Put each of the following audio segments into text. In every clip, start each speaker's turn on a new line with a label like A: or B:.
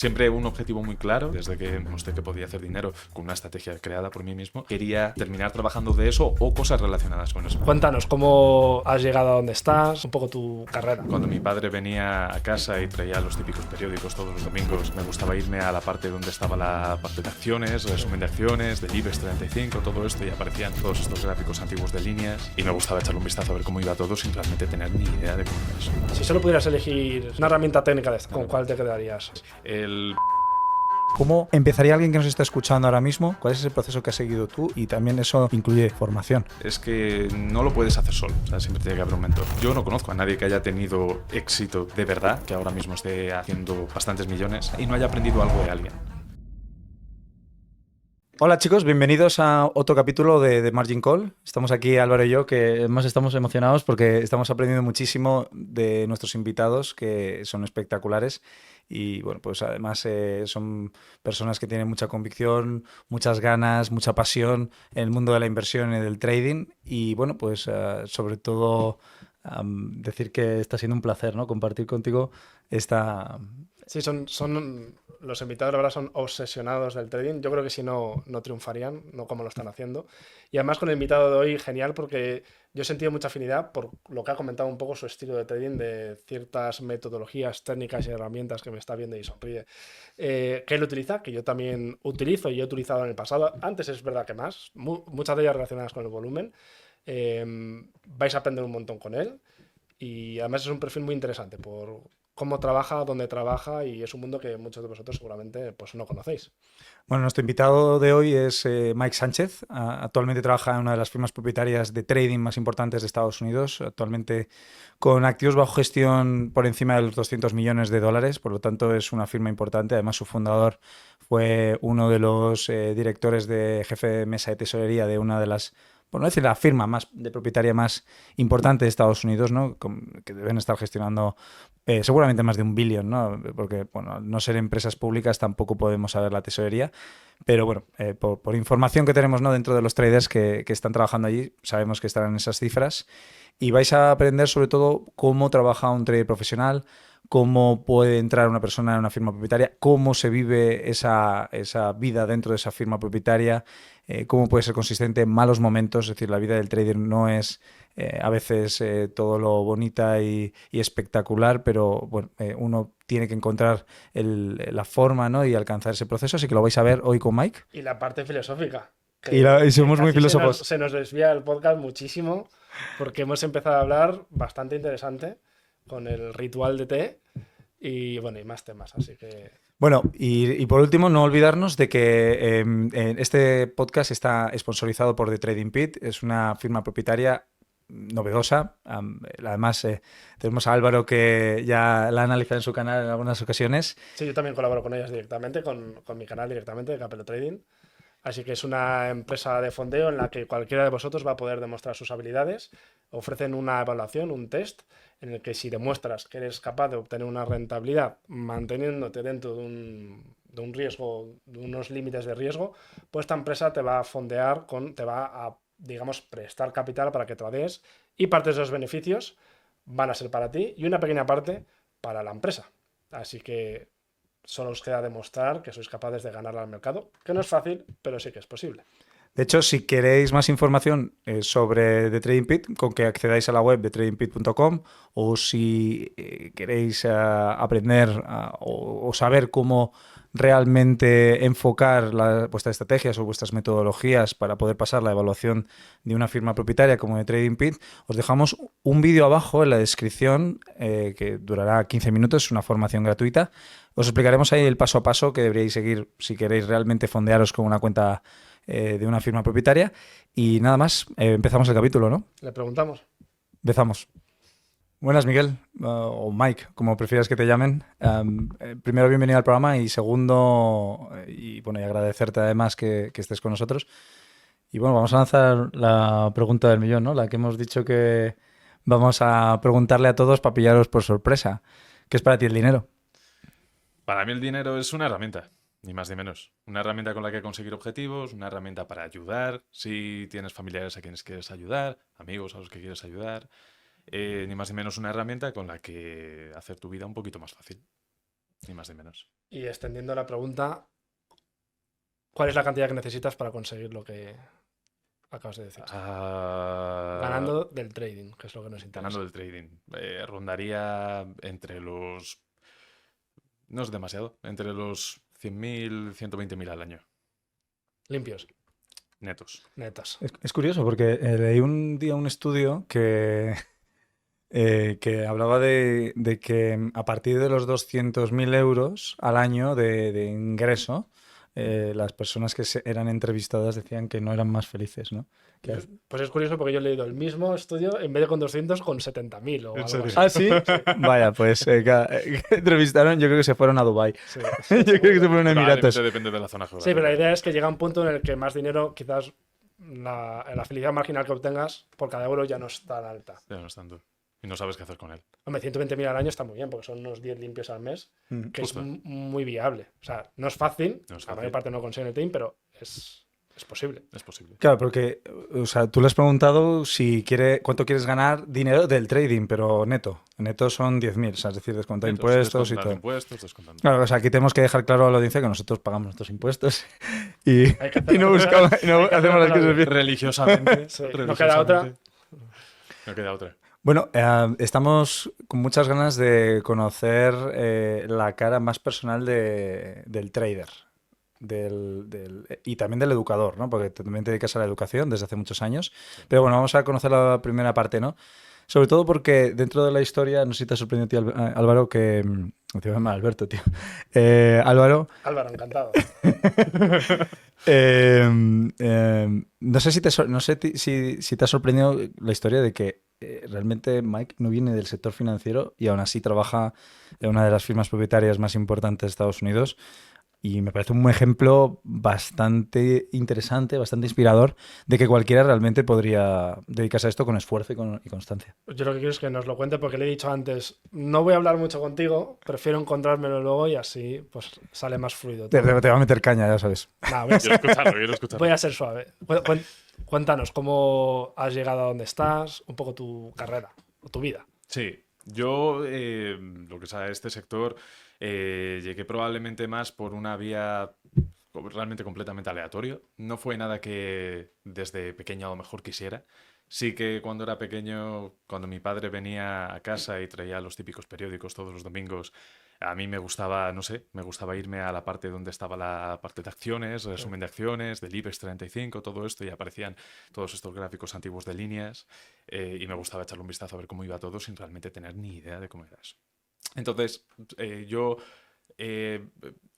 A: Siempre un objetivo muy claro, desde que mostré que podía hacer dinero con una estrategia creada por mí mismo, quería terminar trabajando de eso o cosas relacionadas con eso.
B: Cuéntanos cómo has llegado a donde estás, un poco tu carrera.
A: Cuando mi padre venía a casa y traía los típicos periódicos todos los domingos, me gustaba irme a la parte donde estaba la parte de acciones, resumen de acciones, del IBEX 35, todo esto, y aparecían todos estos gráficos antiguos de líneas, y me gustaba echarle un vistazo a ver cómo iba todo sin realmente tener ni idea de cómo era eso.
B: Si solo pudieras elegir una herramienta técnica de esta, ¿con cuál te quedarías?
C: ¿Cómo empezaría alguien que nos está escuchando ahora mismo? ¿Cuál es el proceso que has seguido tú? Y también eso incluye formación.
A: Es que no lo puedes hacer solo, o sea, siempre tiene que haber un mentor. Yo no conozco a nadie que haya tenido éxito de verdad, que ahora mismo esté haciendo bastantes millones y no haya aprendido algo de alguien.
C: Hola chicos, bienvenidos a otro capítulo de Margin Call. Estamos aquí Álvaro y yo, que además estamos emocionados porque estamos aprendiendo muchísimo de nuestros invitados, que son espectaculares. Y bueno, pues además son personas que tienen mucha convicción, muchas ganas, mucha pasión en el mundo de la inversión y del trading. Y bueno, pues sobre todo decir que está siendo un placer, ¿no? Compartir contigo esta...
B: Sí, son los invitados, la verdad, son obsesionados del trading. Yo creo que si no, no triunfarían, no como lo están haciendo. Y además con el invitado de hoy, genial, porque yo he sentido mucha afinidad por lo que ha comentado un poco su estilo de trading, de ciertas metodologías, técnicas y herramientas que me está viendo y sonríe, que él utiliza, que yo también utilizo y he utilizado en el pasado. Antes es verdad que más, muchas de ellas relacionadas con el volumen. Vais a aprender un montón con él. Y además es un perfil muy interesante por cómo trabaja, dónde trabaja, y es un mundo que muchos de vosotros seguramente pues no conocéis.
C: Bueno, nuestro invitado de hoy es Mike Sánchez. Actualmente trabaja en una de las firmas propietarias de trading más importantes de Estados Unidos, actualmente con activos bajo gestión por encima de los 200 millones de dólares, por lo tanto es una firma importante. Además, su fundador fue uno de los directores de jefe de mesa de tesorería de una de las, por no decir la firma más de propietaria más importante de Estados Unidos, ¿no? Que deben estar gestionando seguramente más de $1 billón, ¿no? Porque, bueno, al no ser empresas públicas tampoco podemos saber la tesorería, pero bueno, por información que tenemos, ¿no? Dentro de los traders que están trabajando allí, sabemos que estarán en esas cifras, y vais a aprender sobre todo cómo trabaja un trader profesional, cómo puede entrar una persona en una firma propietaria, cómo se vive esa vida dentro de esa firma propietaria, cómo puede ser consistente en malos momentos. Es decir, la vida del trader no es a veces todo lo bonita y espectacular, pero bueno, uno tiene que encontrar la forma, ¿no? Y alcanzar ese proceso, así que lo vais a ver hoy con Mike.
B: Y la parte filosófica.
C: Y somos muy
B: Casi
C: filósofos.
B: se nos desvía el podcast muchísimo porque hemos empezado a hablar bastante interesante con el ritual de té y bueno, y más temas, así que...
C: Bueno, y por último, no olvidarnos de que este podcast está sponsorizado por The Trading Pit. Es una firma propietaria novedosa. Además, tenemos a Álvaro, que ya la ha analizado en su canal en algunas ocasiones.
B: Sí, yo también colaboro con ellas directamente, con mi canal directamente de Capelo Trading. Así que es una empresa de fondeo en la que cualquiera de vosotros va a poder demostrar sus habilidades. Ofrecen una evaluación, un test, en el que si demuestras que eres capaz de obtener una rentabilidad manteniéndote dentro de un riesgo, de unos límites de riesgo, pues esta empresa te va a fondear, te va a, digamos, prestar capital para que tradees, y parte de esos beneficios van a ser para ti y una pequeña parte para la empresa. Así que solo os queda demostrar que sois capaces de ganarle al mercado, que no es fácil, pero sí que es posible.
C: De hecho, si queréis más información sobre The Trading Pit, con que accedáis a la web de tradingpit.com, o si queréis aprender o saber cómo realmente enfocar vuestras estrategias o vuestras metodologías para poder pasar la evaluación de una firma propietaria como The Trading Pit, os dejamos un vídeo abajo en la descripción que durará 15 minutos, es una formación gratuita. Os explicaremos ahí el paso a paso que deberíais seguir si queréis realmente fondearos con una cuenta de una firma propietaria. Y nada más, empezamos el capítulo, ¿no?
B: Le preguntamos.
C: Empezamos. Buenas, Miguel, o Mike, como prefieras que te llamen. Primero, bienvenido al programa, y segundo, y bueno, y agradecerte además que estés con nosotros. Y bueno, vamos a lanzar la pregunta del millón, ¿no? La que hemos dicho que vamos a preguntarle a todos para pillaros por sorpresa. ¿Qué es para ti el dinero?
A: Para mí el dinero es una herramienta, ni más ni menos. Una herramienta con la que conseguir objetivos, una herramienta para ayudar, si tienes familiares a quienes quieres ayudar, amigos a los que quieres ayudar. Ni más ni menos una herramienta con la que hacer tu vida un poquito más fácil. Ni más ni menos.
B: Y extendiendo la pregunta, ¿cuál es la cantidad que necesitas para conseguir lo que acabas de decir? Ganando del trading, que es lo que nos interesa.
A: Ganando del trading. Rondaría entre los... No es demasiado. Entre los 100.000, 120.000 al año.
B: Limpios,
A: Netos.
B: netos.
C: Es curioso porque leí un día un estudio que hablaba de que a partir de los 200.000 euros al año de ingreso, las personas que eran entrevistadas decían que no eran más felices, ¿no?
B: Pues es curioso porque yo he leído el mismo estudio en vez de con 200, con 70.000 o
A: ¿En
B: algo
A: serio?
B: así.
C: ¿Ah, sí? Vaya, pues entrevistaron, yo creo que se fueron a Dubái.
B: Sí.
C: Yo creo que se fueron a Emiratos.
A: Probablemente depende de la zona
B: Sí,
A: geográfica.
B: pero la idea es que llega un punto en el que más dinero, quizás la felicidad marginal que obtengas por cada euro ya no es tan alta.
A: Ya no es tanto. Y no sabes qué hacer con él.
B: Hombre, 120.000 al año está muy bien porque son unos 10 limpios al mes, que
A: Justo.
B: es muy viable. O sea, no es fácil,
A: No es
B: la
A: fácil.
B: mayor parte no consiguen el team, pero es posible.
A: Es posible.
C: Claro, porque o sea, tú le has preguntado si cuánto quieres ganar dinero del trading, pero neto. Neto son 10.000, o sea, es decir, descontar
A: Netos,
C: impuestos y
A: descontar
C: todo.
A: impuestos, descontando.
C: Claro, o sea, aquí tenemos que dejar claro a la audiencia que nosotros pagamos nuestros impuestos y,
B: Hay que hacer
C: y no
B: las
C: buscamos,
B: cosas-
C: y no
B: hay que hacer
C: hacemos las
B: las
C: cosas
B: cosas
C: bien.
A: Religiosamente.
B: Sí, no queda otra.
A: No queda otra.
C: Bueno, estamos con muchas ganas de conocer la cara más personal del trader y también del educador, ¿no? Porque también te dedicas a la educación desde hace muchos años. Pero bueno, vamos a conocer la primera parte, ¿no? Sobre todo porque dentro de la historia, no sé si te ha sorprendido a ti, Álvaro, que... Te llamo Alberto, tío. Álvaro,
B: Álvaro, encantado.
C: no sé si te ha sorprendido la historia de que realmente Mike no viene del sector financiero y aún así trabaja en una de las firmas propietarias más importantes de Estados Unidos. Y me parece un ejemplo bastante interesante, bastante inspirador de que cualquiera realmente podría dedicarse a esto con esfuerzo y constancia.
B: Yo lo que quiero es que nos lo cuente porque le he dicho antes, no voy a hablar mucho contigo, prefiero encontrármelo luego y así pues sale más fluido
C: Te
B: todo.
C: va a meter caña, ya sabes.
B: Nah,
A: Quiero escucharlo, quiero escucharlo.
B: voy a ser suave. Cuéntanos cómo has llegado a donde estás, un poco tu carrera o tu vida.
A: Sí, yo, lo que sea, este sector, llegué probablemente más por una vía realmente completamente aleatoria. No fue nada que desde pequeño a lo mejor quisiera. Sí que cuando era pequeño, cuando mi padre venía a casa y traía los típicos periódicos todos los domingos, a mí me gustaba, no sé, me gustaba irme a la parte donde estaba la parte de acciones, resumen de acciones, del IBEX 35, todo esto, y aparecían todos estos gráficos antiguos de líneas, y me gustaba echarle un vistazo a ver cómo iba todo sin realmente tener ni idea de cómo era eso. Entonces, yo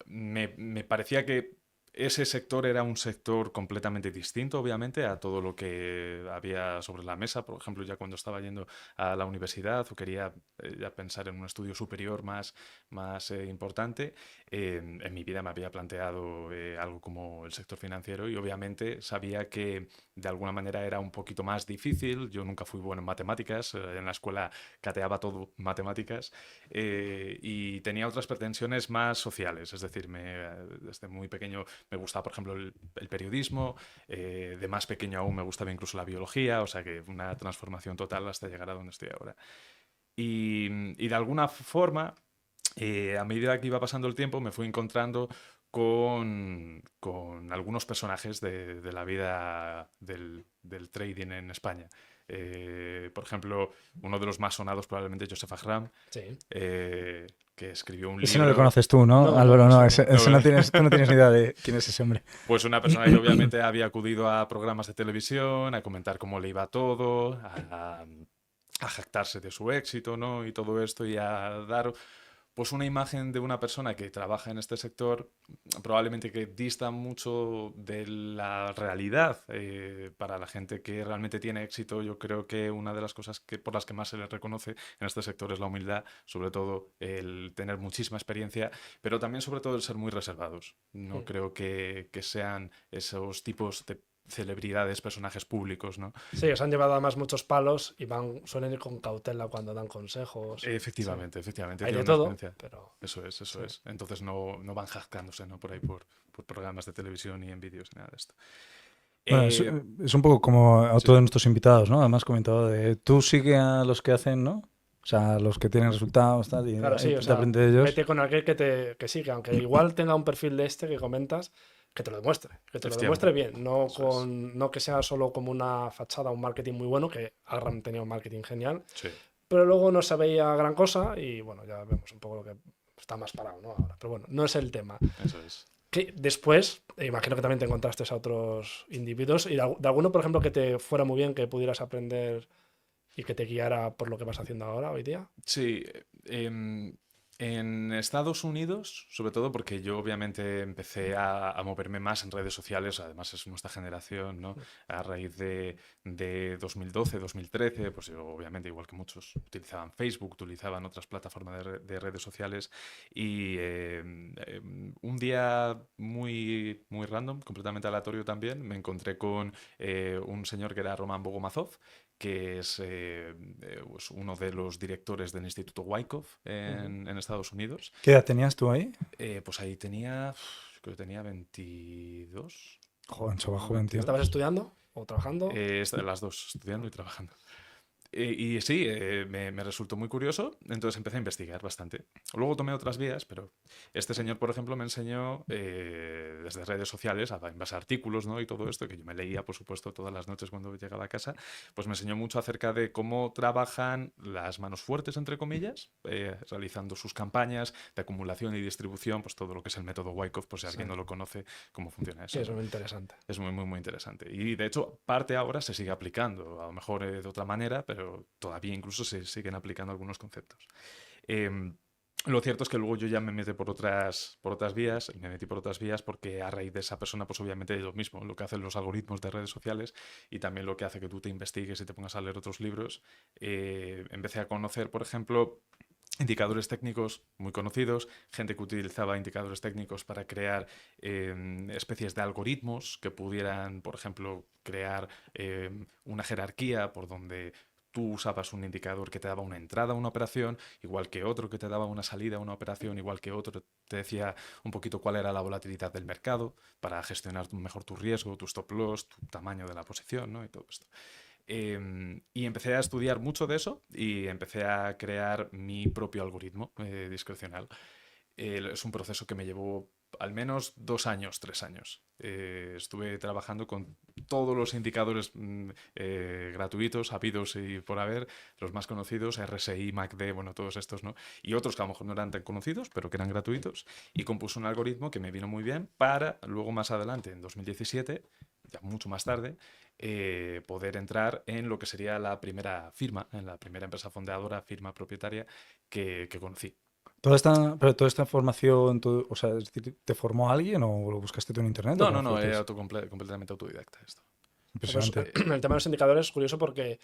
A: me parecía que ese sector era un sector completamente distinto, obviamente, a todo lo que había sobre la mesa. Por ejemplo, ya cuando estaba yendo a la universidad o quería ya pensar en un estudio superior más importante, en mi vida me había planteado algo como el sector financiero y obviamente sabía que de alguna manera era un poquito más difícil. Yo nunca fui bueno en matemáticas, en la escuela cateaba todo matemáticas, y tenía otras pretensiones más sociales, es decir, desde muy pequeño me gustaba, por ejemplo, el periodismo, de más pequeño aún me gustaba incluso la biología, o sea que una transformación total hasta llegar a donde estoy ahora. Y de alguna forma, a medida que iba pasando el tiempo, me fui encontrando con algunos personajes de la vida del trading en España. Por ejemplo, uno de los más sonados probablemente es Joseph Agram,
B: Sí.
A: que escribió un
C: Ese
A: libro...
C: no lo conoces tú, ¿no,
B: No,
C: Álvaro?
B: no,
C: No,
B: ese no.
C: ese tú no tienes ni idea de quién es ese hombre.
A: Pues una persona que obviamente había acudido a programas de televisión, a comentar cómo le iba todo, a jactarse de su éxito, ¿no? Y todo esto, y a dar pues una imagen de una persona que trabaja en este sector, probablemente que dista mucho de la realidad. Para la gente que realmente tiene éxito, yo creo que una de las cosas por las que más se les reconoce en este sector es la humildad, sobre todo el tener muchísima experiencia, pero también sobre todo el ser muy reservados. No creo que sean esos tipos de celebridades, personajes públicos, ¿no?
B: Sí, os han llevado además muchos palos y suelen ir con cautela cuando dan consejos.
A: Efectivamente, efectivamente.
B: Hay
A: tiene
B: de
A: una
B: todo,
A: experiencia.
B: pero
A: Eso es.
B: Sí.
A: Entonces no van jactándose, ¿no? Por ahí por programas de televisión y en vídeos y nada de esto.
C: Bueno, es un poco como a
A: Sí.
C: todos nuestros invitados, ¿no? Además comentado tú sigue a los que hacen, ¿no? O sea, los que tienen resultados, tal, y
B: Claro, sí, o
C: te
B: sea,
C: aprendes de ellos.
B: vete con aquel que sí, que aunque igual tenga un perfil de este que comentas, que te lo demuestre, que te lo demuestre
A: Efectivamente.
B: bien, no
A: Eso es.
B: no que sea solo como una fachada, un marketing muy bueno, que Agram tenía un marketing genial,
A: Sí,
B: pero luego no se veía gran cosa y bueno, ya vemos un poco lo que está más parado, ¿no? Ahora, pero bueno, no es el tema.
A: eso es.
B: Que después, imagino que también te encontraste a otros individuos y de alguno, por ejemplo, que te fuera muy bien, que pudieras aprender y que te guiara por lo que vas haciendo ahora, hoy día.
A: Sí, en Estados Unidos, sobre todo porque yo obviamente empecé a moverme más en redes sociales, además es nuestra generación, ¿no? A raíz de 2012, 2013, pues yo obviamente, igual que muchos, utilizaban Facebook, utilizaban otras plataformas de redes sociales y un día muy random, completamente aleatorio también, me encontré con un señor que era Roman Bogomazov, que es pues uno de los directores del Instituto Wyckoff
B: Ujú.
A: en Estados Unidos.
C: ¿Qué edad tenías tú ahí?
A: Pues ahí tenía, creo que tenía 22,
C: Joven, chaval,
A: o
C: joven, tío.
B: ¿Estabas
A: 22.
B: estudiando o trabajando?
A: Las dos, estudiando y trabajando. Y sí, me resultó muy curioso, entonces empecé a investigar bastante. Luego tomé otras vías, pero este señor, por ejemplo, me enseñó desde redes sociales, en base a artículos, ¿no? Y todo esto, que yo me leía, por supuesto, todas las noches cuando llegaba a casa, pues me enseñó mucho acerca de cómo trabajan las manos fuertes, entre comillas, realizando sus campañas de acumulación y distribución, pues todo lo que es el método Wyckoff, pues si
B: Sí,
A: alguien no lo conoce, cómo funciona
B: sí,
A: eso,
B: es
A: ¿no?
B: muy interesante.
A: Es muy interesante. Y de hecho, parte ahora se sigue aplicando, a lo mejor de otra manera, pero todavía incluso se siguen aplicando algunos conceptos. Em, lo cierto es que luego yo ya me metí por otras vías, y me metí por otras vías porque a raíz de esa persona, pues obviamente es lo mismo, lo que hacen los algoritmos de redes sociales y también lo que hace que tú te investigues y te pongas a leer otros libros. Empecé a conocer, por ejemplo, indicadores técnicos muy conocidos, gente que utilizaba indicadores técnicos para crear especies de algoritmos que pudieran, por ejemplo, crear una jerarquía por donde tú usabas un indicador que te daba una entrada a una operación, igual que otro que te daba una salida a una operación, igual que otro te decía un poquito cuál era la volatilidad del mercado para gestionar mejor tu riesgo, tu stop loss, tu tamaño de la posición, ¿no? Y todo esto. Y empecé a estudiar mucho de eso y empecé a crear mi propio algoritmo discrecional. Es un proceso que me llevó al menos 2 años, 3 años. Estuve trabajando con todos los indicadores gratuitos, habidos y por haber, los más conocidos, RSI, MACD, bueno, todos estos, ¿no? Y otros que a lo mejor no eran tan conocidos, pero que eran gratuitos. Y compuse un algoritmo que me vino muy bien para luego más adelante, en 2017, ya mucho más tarde, poder entrar en lo que sería la primera firma, en la primera empresa fundadora, firma propietaria que conocí.
C: Pero toda esta formación, o sea, es decir, ¿te formó alguien o lo buscaste tú en internet o
A: No,
C: cómo
A: no,
C: fue
A: no,
C: todo eso?
A: completamente autodidacta esto.
B: Pues,
C: Impresionante.
B: el tema de los indicadores es curioso porque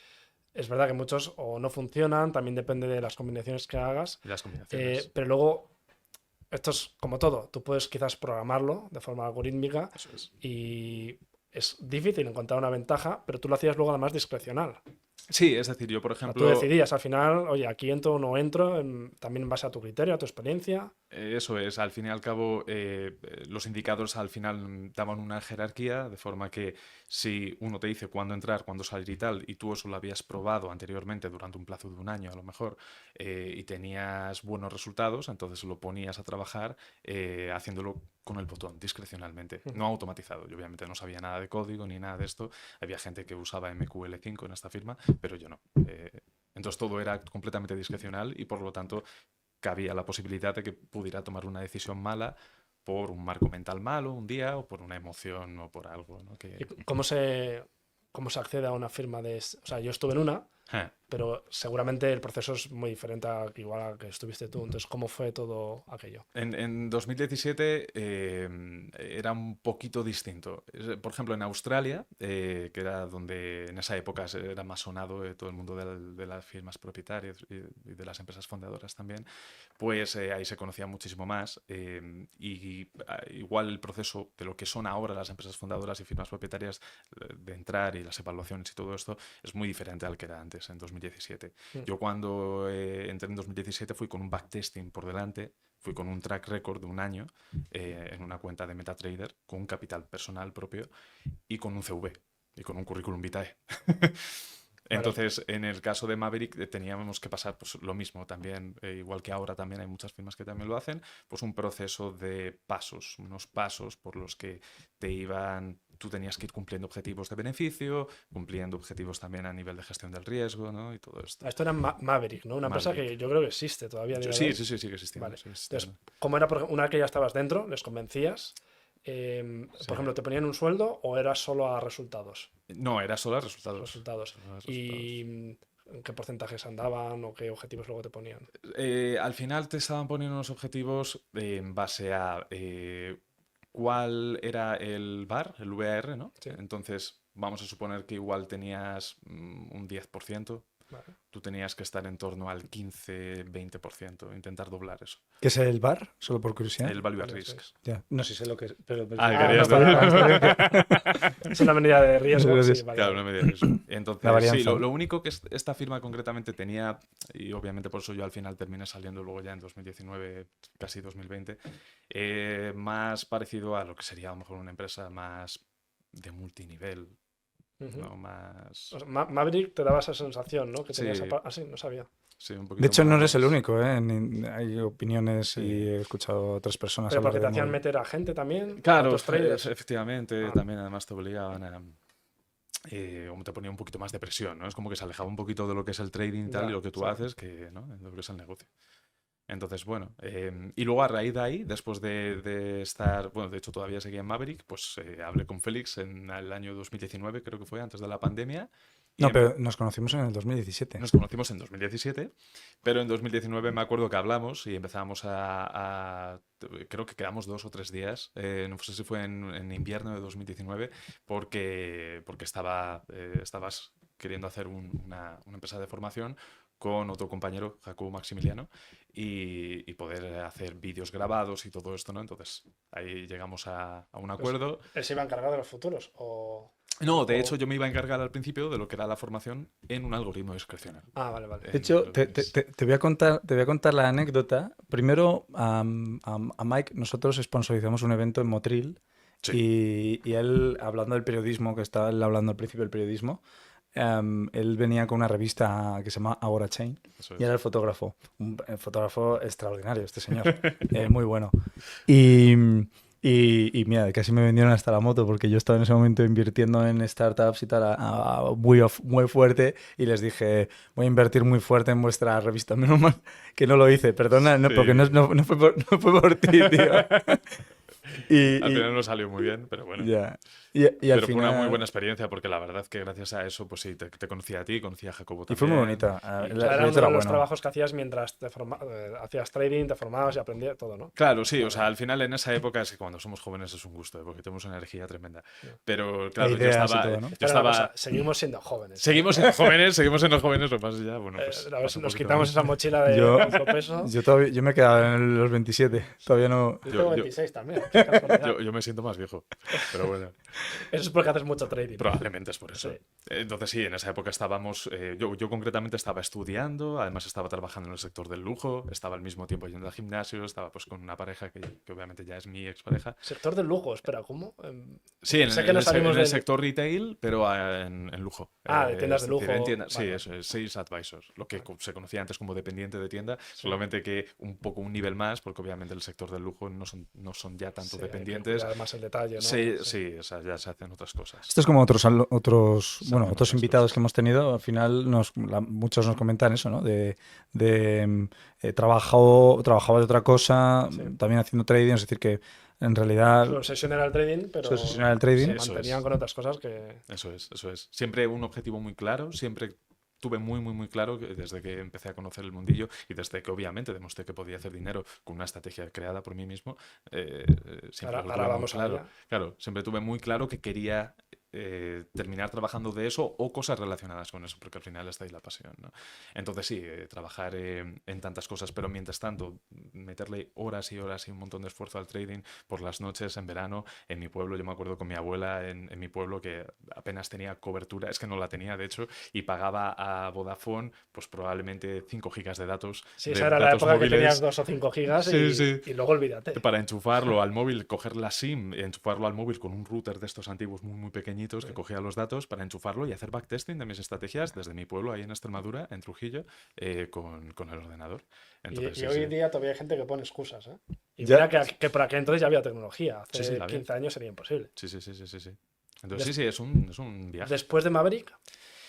B: es verdad que muchos o no funcionan, también depende de las combinaciones que hagas,
A: Y las combinaciones.
B: pero luego esto es como todo, tú puedes quizás programarlo de forma algorítmica
A: Eso es.
B: y es difícil encontrar una ventaja, pero tú lo hacías luego además discrecional.
A: Sí, es decir, yo, por
B: O sea, tú
A: ejemplo,
B: decidías al final, oye, aquí entro o no entro, también en base a tu criterio, a tu experiencia.
A: eso es, al fin y al cabo, los indicadores al final daban una jerarquía, de forma que si uno te dice cuándo entrar, cuándo salir y tal, y tú eso lo habías probado anteriormente durante un plazo de un año a lo mejor, y tenías buenos resultados, entonces lo ponías a trabajar haciéndolo con el botón, discrecionalmente,
B: Ujú.
A: no automatizado. Yo obviamente no sabía nada de código ni nada de esto, había gente que usaba MQL5 en esta firma, pero yo no. Entonces todo era completamente discrecional y por lo tanto cabía la posibilidad de que pudiera tomar una decisión mala por un marco mental malo un día o por una emoción o por algo, ¿no?
B: ¿Y cómo se accede a una firma de... O sea, yo estuve en una,
A: Eh,
B: pero seguramente el proceso es muy diferente a que igual a que estuviste tú. Entonces, ¿cómo fue todo aquello?
A: En 2017 era un poquito distinto. Por ejemplo, en Australia, que era donde en esa época era más sonado todo el mundo de las firmas propietarias y de las empresas fundadoras también, pues ahí se conocía muchísimo más. Igual el proceso de lo que son ahora las empresas fundadoras y firmas propietarias de entrar y las evaluaciones y todo esto es muy diferente al que era antes, en 2017.
B: Mm.
A: Yo cuando entré en 2017 fui con un backtesting por delante, fui con un track record de un año en una cuenta de MetaTrader, con un capital personal propio y con un CV y con un currículum vitae. Entonces, en el caso de Maverick teníamos que pasar pues, lo mismo también, igual que ahora también hay muchas firmas que también lo hacen, pues un proceso de pasos, unos pasos por los que tú tenías que ir cumpliendo objetivos de beneficio, cumpliendo objetivos también a nivel de gestión del riesgo, ¿no? Y todo esto.
B: Esto era Maverick, ¿no? Una empresa que yo creo que existe todavía.
A: Sí, sigue existiendo.
B: Vale.
A: Sigue existiendo.
B: Entonces, ¿cómo era, una vez que ya estabas dentro, les convencías? Por ejemplo, ¿te ponían un sueldo o era solo a resultados?
A: No, era solo a resultados.
B: ¿Y en qué porcentajes andaban o qué objetivos luego te ponían?
A: Al final te estaban poniendo unos objetivos en base a cuál era el VAR, el VAR, ¿no?
B: Sí.
A: Entonces, vamos a suponer que igual tenías un 10%.
B: Vale.
A: Tú tenías que estar en torno al 15-20%, intentar doblar eso.
C: ¿Qué es el VAR? Solo por curiosidad.
A: El Value at Risk.
C: Ya. No sé si sé lo que es. Pero
A: querías
B: Es una medida de riesgo. Sí, vale.
A: Claro, una medida de riesgo. Entonces, sí, lo único que esta firma concretamente tenía, y obviamente por eso yo al final terminé saliendo luego ya en 2019, casi 2020, más parecido a lo que sería a lo mejor una empresa más de multinivel. ¿no? Más...
B: O sea, Maverick te daba esa sensación, ¿no? Que tenías
A: Sí.
B: sí, no sabía.
A: Sí, un poquito
C: de hecho,
A: más.
C: no eres el único, ¿eh? Hay opiniones y he escuchado a otras personas.
B: Pero porque
C: hablar
B: te
C: de
B: hacían
C: Maverick.
B: meter a gente también.
A: Claro,
B: otros traders.
A: efectivamente, también además te obligaban a... como te ponía un poquito más de presión, ¿no? Es como que se alejaba un poquito de lo que es el trading tal, y lo que tú haces, que, ¿no? En lo que es el negocio. Entonces, bueno, y luego a raíz de ahí, después de estar, bueno, de hecho todavía seguía en Maverick, pues hablé con Félix en el año 2019, creo que fue antes de la pandemia.
C: No, pero nos conocimos en el 2017.
A: Nos conocimos en 2017, pero en 2019 me acuerdo que hablamos y empezamos creo que quedamos 2 o 3 días, no sé si fue en invierno de 2019, porque estabas queriendo hacer una empresa de formación con otro compañero, Jacobo Maximiliano, y poder hacer vídeos grabados y todo esto, ¿no? Entonces ahí llegamos a un acuerdo.
B: ¿Él se iba a encargar de los futuros?
A: No, de hecho yo me iba a encargar al principio de lo que era la formación en un algoritmo discrecional.
B: Ah, vale.
C: De hecho, te voy a contar la anécdota. Primero, a Mike, nosotros sponsorizamos un evento en Motril. Sí. Y él, hablando del periodismo, que estaba él hablando al principio del periodismo, él venía con una revista que se llama Agora Chain y era el fotógrafo. Un fotógrafo extraordinario, este señor. Muy bueno. Y mira, casi me vendieron hasta la moto porque yo estaba en ese momento invirtiendo en startups y tal muy fuerte y les dije, voy a invertir muy fuerte en vuestra revista. Menos mal que no lo hice, perdona, no, porque no fue por ti, tío.
A: Al final no salió muy bien, pero bueno.
C: Yeah.
A: Pero fue una muy buena experiencia porque la verdad que gracias a eso, pues sí, te conocí a ti, conocí a Jacobo también.
C: Y fue muy bonita.
B: Era uno de los trabajos que hacías mientras hacías trading, te formabas y aprendías todo, ¿no?
A: Claro, sí, o sea, al final en esa época es que cuando somos jóvenes es un gusto, porque tenemos una energía tremenda. Pero claro, yo estaba...
B: Seguimos siendo jóvenes.
A: Seguimos siendo jóvenes, lo que pasa ya, bueno, pues...
B: A ver si nos quitamos esa mochila de alto peso.
C: Yo me he quedado en los 27, todavía no...
B: Yo tengo 26 también.
A: Yo me siento más viejo, pero bueno.
B: Eso es porque haces mucho trading.
A: Probablemente es por eso. Sí. Entonces sí, en esa época estábamos... yo concretamente estaba estudiando, además estaba trabajando en el sector del lujo, estaba al mismo tiempo yendo al gimnasio, estaba pues con una pareja que obviamente ya es mi expareja.
B: ¿Sector del lujo? Espera, ¿cómo?
A: Sí, en el sector retail, pero en lujo.
B: De tiendas de lujo.
A: Sí, eso es, Sales Advisors, lo que se conocía antes como dependiente de tienda, solamente que un nivel más, porque obviamente el sector del lujo no son ya tanto dependientes.
B: Además el detalle, ¿no?
A: Sí, o sea, ya se hacen otras cosas.
C: Esto es como otros invitados que hemos tenido, al final muchos nos comentan eso, ¿no? Trabajaba de otra cosa, también haciendo trading, es decir que en realidad...
B: Su obsesión era el trading, pero
C: se
B: mantenían con otras cosas que...
A: Eso es. Siempre un objetivo muy claro, siempre tuve muy, muy, muy claro desde que empecé a conocer el mundillo y desde que obviamente demostré que podía hacer dinero con una estrategia creada por mí mismo, siempre
B: ahora vamos
A: claro. Claro, siempre tuve muy claro que quería terminar trabajando de eso o cosas relacionadas con eso, porque al final está ahí la pasión, ¿no? Entonces sí, trabajar en tantas cosas, pero mientras tanto meterle horas y horas y un montón de esfuerzo al trading por las noches, en verano, en mi pueblo. Yo me acuerdo con mi abuela en mi pueblo que apenas tenía cobertura, es que no la tenía de hecho, y pagaba a Vodafone pues probablemente 5 gigas de datos.
B: Sí, esa era la época móviles. Que tenías 2 o 5 gigas y luego olvídate.
A: Para enchufarlo al móvil, coger la SIM, enchufarlo al móvil con un router de estos antiguos muy, muy pequeñitos pequeñitos que cogía los datos para enchufarlo y hacer backtesting de mis estrategias desde mi pueblo, ahí en Extremadura, en Trujillo, con el ordenador. Entonces,
B: y hoy en día todavía hay gente que pone excusas, ¿eh? Y
C: Ya.
B: mira que por aquel entonces ya había tecnología. Hace
A: Sí, la había.
B: 15 años sería imposible.
A: Sí. Entonces, sí, es un viaje.
B: Después de Maverick,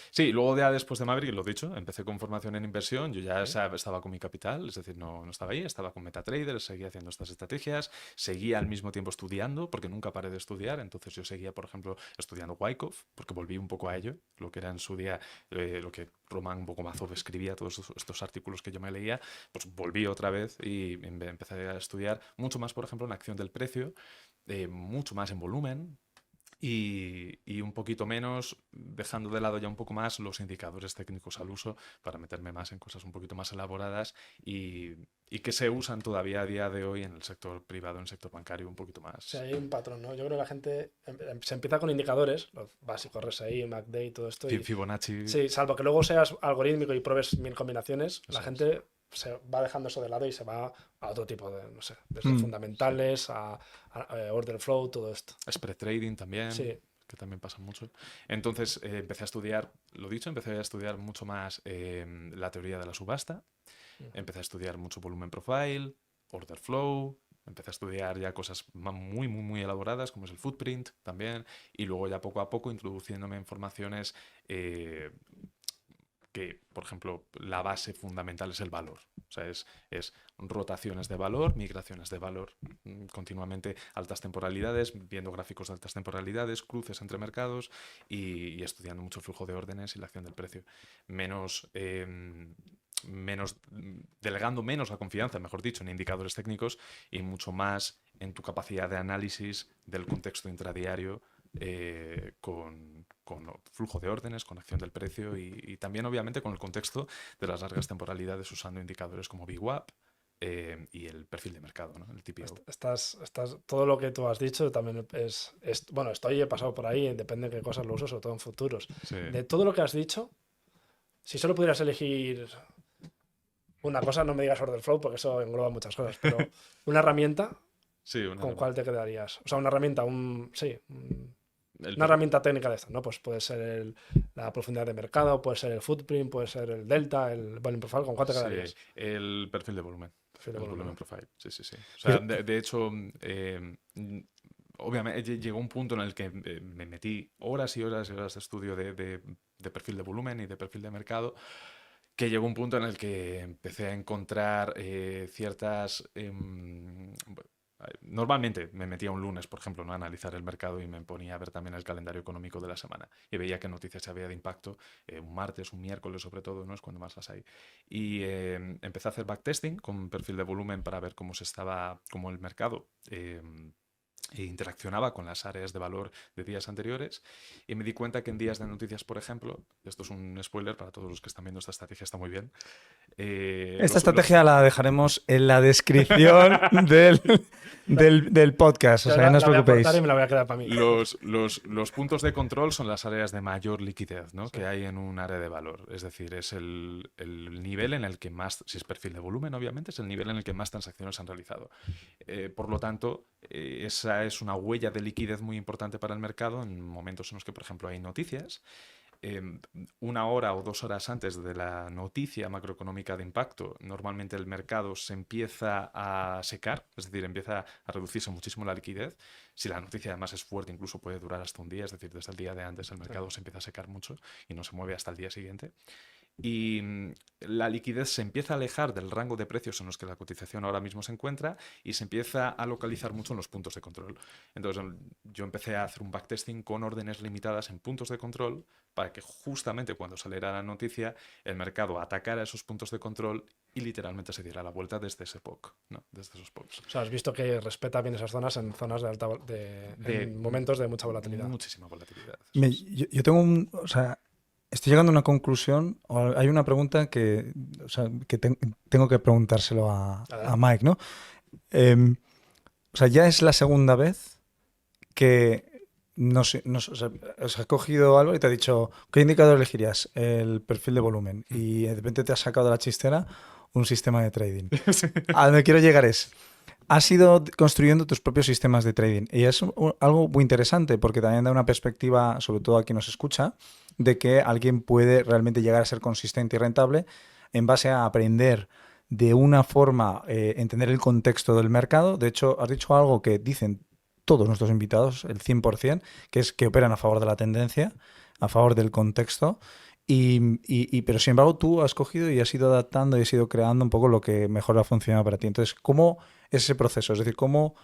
A: Sí, luego ya después de Maverick, lo dicho, empecé con formación en inversión, yo ya estaba con mi capital, es decir, no estaba ahí, estaba con MetaTrader, seguía haciendo estas estrategias, seguía al mismo tiempo estudiando, porque nunca paré de estudiar, entonces yo seguía, por ejemplo, estudiando Wyckoff, porque volví un poco a ello, lo que era en su día, lo que Roman Bogomazov escribía, todos estos artículos que yo me leía, pues volví otra vez y empecé a estudiar mucho más, por ejemplo, en acción del precio, mucho más en volumen, y un poquito menos, dejando de lado ya un poco más los indicadores técnicos al uso para meterme más en cosas un poquito más elaboradas y que se usan todavía a día de hoy en el sector privado, en el sector bancario un poquito más.
B: o sea, hay un patrón, ¿no? Yo creo que la gente se empieza con indicadores, los básicos, RSI, MACD y todo esto. Y,
A: Fibonacci.
B: sí, salvo que luego seas algorítmico y pruebes 1000 combinaciones, la
A: Eso
B: gente se va dejando eso de lado y se va a otro tipo de, no sé, desde fundamentales a order flow, todo esto.
A: Spread trading también.
B: Sí.
A: Que también pasa mucho. Entonces empecé a estudiar, lo dicho, empecé a estudiar mucho más la teoría de la subasta, empecé a estudiar mucho volumen profile, order flow, empecé a estudiar ya cosas muy elaboradas como es el footprint también, y luego ya poco a poco introduciéndome en formaciones que, por ejemplo, la base fundamental es el valor. O sea, es rotaciones de valor, migraciones de valor, continuamente altas temporalidades, viendo gráficos de altas temporalidades, cruces entre mercados y estudiando mucho flujo de órdenes y la acción del precio. Delegando menos la confianza, mejor dicho, en indicadores técnicos y mucho más en tu capacidad de análisis del contexto intradiario con flujo de órdenes, con acción del precio y también obviamente con el contexto de las largas temporalidades usando indicadores como VWAP y el perfil de mercado, ¿no? El TPO.
B: Todo lo que tú has dicho también bueno, he pasado por ahí, depende de qué cosas lo uso, sobre todo en futuros.
A: Sí.
B: De todo lo que has dicho, si solo pudieras elegir una cosa, no me digas order flow porque eso engloba muchas cosas, pero una herramienta,
A: Sí,
B: ¿con cuál te quedarías? O sea, una herramienta, una herramienta técnica de esta, ¿no? Pues puede ser la profundidad de mercado, puede ser el footprint, puede ser el delta, el volume profile, ¿con cuál te quedarías?
A: Sí, el perfil de volumen.
B: Perfil de
A: el
B: volumen,
A: volumen
B: ¿no?
A: profile, sí. O sea, de hecho, obviamente llegó un punto en el que me metí horas y horas de estudio de perfil de volumen y de perfil de mercado, que llegó un punto en el que empecé a encontrar ciertas... Normalmente me metía un lunes, por ejemplo, ¿no? A analizar el mercado y me ponía a ver también el calendario económico de la semana y veía qué noticias había de impacto, un martes, un miércoles sobre todo, ¿no? Es cuando más las hay. Y empecé a hacer backtesting con perfil de volumen para ver cómo el mercado interaccionaba con las áreas de valor de días anteriores y me di cuenta que en días de noticias, por ejemplo, esto es un spoiler para todos los que están viendo esta estrategia, está muy bien.
C: Esta estrategia la dejaremos en la descripción del podcast, o sea, no os preocupéis.
B: Y me la voy a quedar para mí.
A: Los puntos de control son las áreas de mayor liquidez, ¿no?
B: Sí.
A: Que hay en un área de valor. Es decir, es el nivel en el que más, si es perfil de volumen, obviamente, es el nivel en el que más transacciones se han realizado. Por lo tanto, esa es una huella de liquidez muy importante para el mercado en momentos en los que, por ejemplo, hay noticias. 1 hora o 2 horas antes de la noticia macroeconómica de impacto, normalmente el mercado se empieza a secar, es decir, empieza a reducirse muchísimo la liquidez. Si la noticia además es fuerte, incluso puede durar hasta un día, es decir, desde el día de antes el mercado se empieza a secar mucho y no se mueve hasta el día siguiente. Y la liquidez se empieza a alejar del rango de precios en los que la cotización ahora mismo se encuentra y se empieza a localizar mucho en los puntos de control. Entonces yo empecé a hacer un backtesting con órdenes limitadas en puntos de control para que justamente cuando saliera la noticia el mercado atacara esos puntos de control y literalmente se diera la vuelta desde ese POC, ¿no? Desde esos POCs.
B: O sea, has visto que respeta bien esas zonas en zonas en momentos de mucha volatilidad.
A: Muchísima volatilidad.
C: Yo tengo estoy llegando a una conclusión, o hay una pregunta que tengo que preguntárselo a Mike, ¿no? O sea, ya es la segunda vez que os ha cogido algo y te ha dicho, ¿qué indicador elegirías? El perfil de volumen. Y de repente te has sacado de la chistera un sistema de trading. A donde quiero llegar es, has ido construyendo tus propios sistemas de trading. Y es algo muy interesante porque también da una perspectiva, sobre todo a quien nos escucha, de que alguien puede realmente llegar a ser consistente y rentable en base a aprender de una forma, entender el contexto del mercado. De hecho, has dicho algo que dicen todos nuestros invitados, el 100%, que es que operan a favor de la tendencia, a favor del contexto. Pero sin embargo tú has cogido y has ido adaptando y has ido creando un poco lo que mejor ha funcionado para ti. Entonces, ¿cómo es ese proceso? Es decir, ¿cómo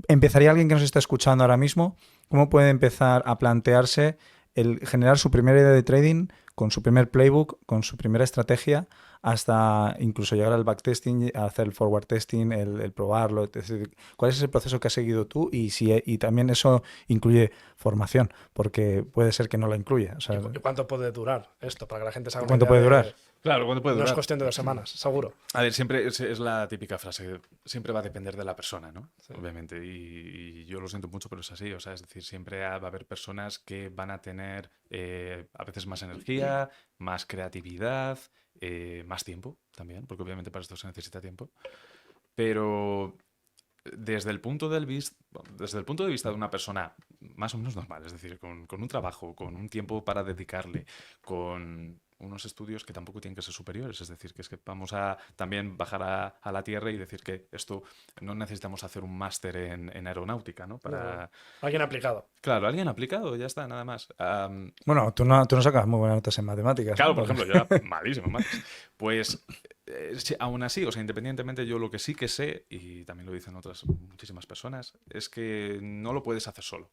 C: empezaría alguien que nos está escuchando ahora mismo? ¿Cómo puede empezar a plantearse el generar su primera idea de trading con su primer playbook, con su primera estrategia, hasta incluso llegar al backtesting, a hacer el forward testing, el probarlo? Es decir, ¿cuál es el proceso que has seguido tú? Y también eso incluye formación, porque puede ser que no la incluya. O sea,
B: ¿Y cuánto puede durar esto? Para que la gente se haga una
C: ¿cuánto
B: idea
C: puede durar?
A: Claro, ¿cuándo puede
B: No es
A: durar?
B: cuestión de 2 semanas, seguro.
A: A ver, siempre es la típica frase, siempre va a depender de la persona, ¿no?
B: Sí.
A: Obviamente, y yo lo siento mucho, pero es así, o sea, es decir, siempre va a haber personas que van a tener a veces más energía, más creatividad, más tiempo también, porque obviamente para esto se necesita tiempo, pero desde el punto de vista de una persona más o menos normal, es decir, con un trabajo, con un tiempo para dedicarle, con unos estudios que tampoco tienen que ser superiores, es decir, que es que vamos a también bajar a la tierra y decir que esto no necesitamos hacer un máster en aeronáutica, ¿no? Para,
B: Alguien aplicado.
A: claro, alguien aplicado, ya está, nada más.
C: Bueno, tú no sacas muy buenas notas en matemáticas,
A: Claro,
C: ¿no?
A: por ejemplo, yo era malísimo en mates. Pues aún así, o sea, independientemente, yo lo que sí que sé, y también lo dicen otras muchísimas personas, es que no lo puedes hacer solo.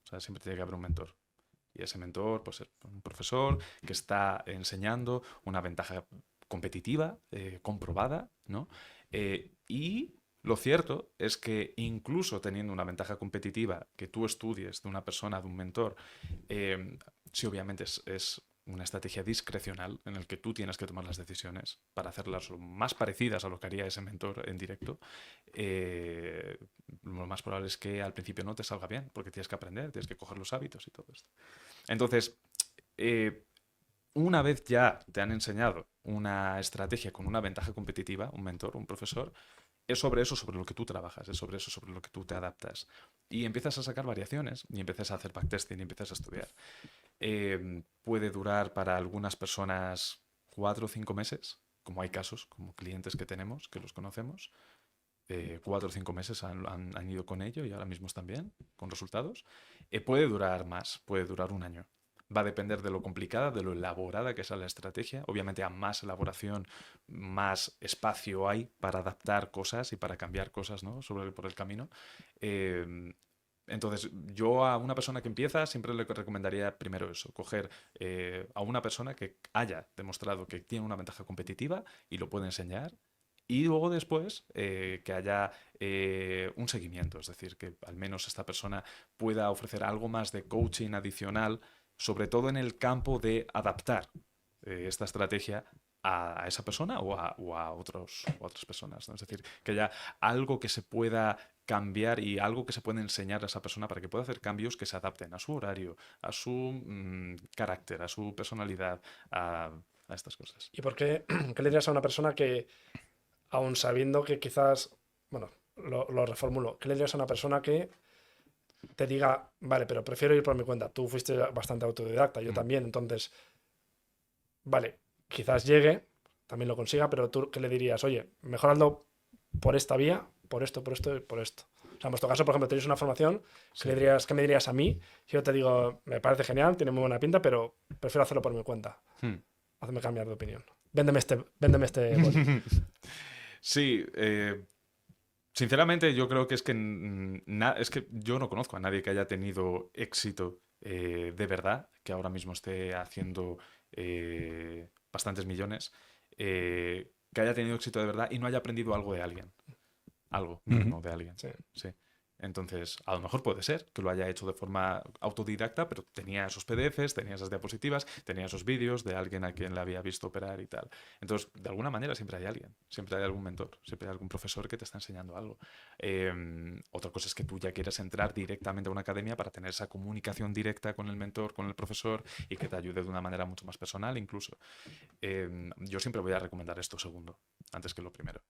A: O sea, siempre tiene que haber un mentor. Y ese mentor, pues un profesor que está enseñando una ventaja competitiva, comprobada, ¿no? Y lo cierto es que incluso teniendo una ventaja competitiva que tú estudies de una persona, de un mentor, sí, obviamente es una estrategia discrecional en el que tú tienes que tomar las decisiones para hacerlas lo más parecidas a lo que haría ese mentor en directo. Lo más probable es que al principio no te salga bien, porque tienes que aprender, tienes que coger los hábitos y todo esto. Entonces, una vez ya te han enseñado una estrategia con una ventaja competitiva, un mentor, un profesor, es sobre eso sobre lo que tú trabajas, es sobre eso sobre lo que tú te adaptas. Y empiezas a sacar variaciones, y empiezas a hacer backtesting, y empiezas a estudiar. Puede durar para algunas personas 4 o 5 meses, como hay casos, como clientes que tenemos, que los conocemos. 4 o 5 meses han ido con ello y ahora mismo están bien, con resultados. Puede durar más, puede durar un año. Va a depender de lo complicada, de lo elaborada que sea la estrategia. Obviamente, a más elaboración, más espacio hay para adaptar cosas y para cambiar cosas, ¿no? Por el camino. Entonces, yo a una persona que empieza siempre le recomendaría primero eso, coger a una persona que haya demostrado que tiene una ventaja competitiva y lo puede enseñar. Y luego después que haya un seguimiento, es decir, que al menos esta persona pueda ofrecer algo más de coaching adicional, sobre todo en el campo de adaptar esta estrategia a esa persona o a otras personas, ¿no? Es decir, que haya algo que se pueda cambiar y algo que se pueda enseñar a esa persona para que pueda hacer cambios que se adapten a su horario, a su carácter, a su personalidad, a estas cosas.
B: ¿Y por qué, qué le dirías a una persona que, aun sabiendo que quizás, bueno, lo reformulo, qué le dirías a una persona que te diga, vale, pero prefiero ir por mi cuenta? Tú fuiste bastante autodidacta, yo también, entonces, vale, quizás llegue, también lo consiga, pero tú, ¿qué le dirías? Oye, mejor hazlo por esta vía, por esto y por esto. O sea, en vuestro caso, por ejemplo, tenéis una formación,
A: Sí.
B: ¿qué me dirías a mí? Si yo te digo, me parece genial, tiene muy buena pinta, pero prefiero hacerlo por mi cuenta. Hazme cambiar de opinión. Véndeme este boli.
A: Sí, sinceramente yo creo que es que es que yo no conozco a nadie que haya tenido éxito de verdad, que ahora mismo esté haciendo bastantes millones, que haya tenido éxito de verdad y no haya aprendido algo de alguien. Algo mínimo de alguien.
B: Sí.
A: Sí. Entonces, a lo mejor puede ser que lo haya hecho de forma autodidacta, pero tenía esos PDFs, tenía esas diapositivas, tenía esos vídeos de alguien a quien le había visto operar y tal. Entonces, de alguna manera siempre hay alguien, siempre hay algún mentor, siempre hay algún profesor que te está enseñando algo. Otra cosa es que tú ya quieras entrar directamente a una academia para tener esa comunicación directa con el mentor, con el profesor y que te ayude de una manera mucho más personal incluso. Yo siempre voy a recomendar esto segundo, antes que lo primero.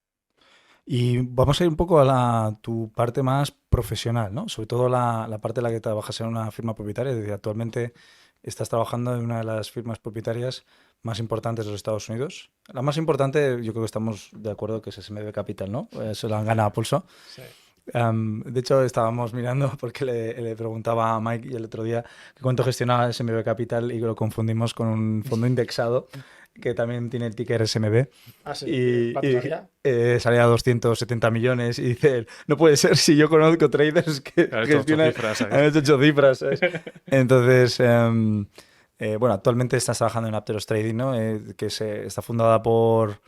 C: Y vamos a ir un poco a tu parte más profesional, ¿no? Sobre todo la parte en la que trabajas en una firma propietaria. Es decir, actualmente estás trabajando en una de las firmas propietarias más importantes de los Estados Unidos. La más importante, yo creo que estamos de acuerdo, que es SMB Capital, ¿no? Se lo han ganado a pulso.
B: Sí.
C: De hecho, estábamos mirando porque le preguntaba a Mike el otro día que cuánto gestionaba SMB Capital y lo confundimos con un fondo indexado que también tiene el ticker SMB.
B: Ah, sí.
C: Y
B: ¿Cuánto salía?
C: Salía a 270 millones y dice él, no puede ser si yo conozco traders que
A: Ha hecho 8
C: gestionan,
A: cifras,
C: han hecho 8 cifras, ¿sabes? Entonces, bueno, actualmente estás trabajando en Apteros Trading, ¿no? Que está fundada por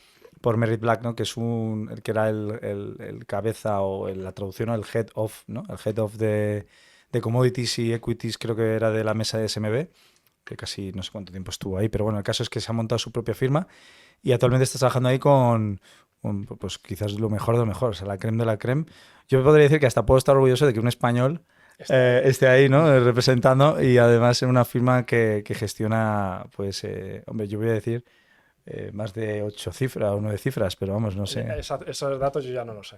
C: Merritt Black, ¿no? Que es el que era el cabeza o la traducción, ¿no? El head of, ¿no? El head of de commodities y equities, creo que era de la mesa de SMB, que casi no sé cuánto tiempo estuvo ahí, pero bueno, el caso es que se ha montado su propia firma y actualmente estás trabajando ahí con pues quizás lo mejor de lo mejor, o sea, la creme de la creme. Yo podría decir que hasta puedo estar orgulloso de que un español esté ahí, ¿no? Representando, y además en una firma que gestiona, pues, hombre, yo voy a decir más de 8 cifras o 9 cifras, pero vamos, no sé.
B: Esos datos yo ya no lo sé.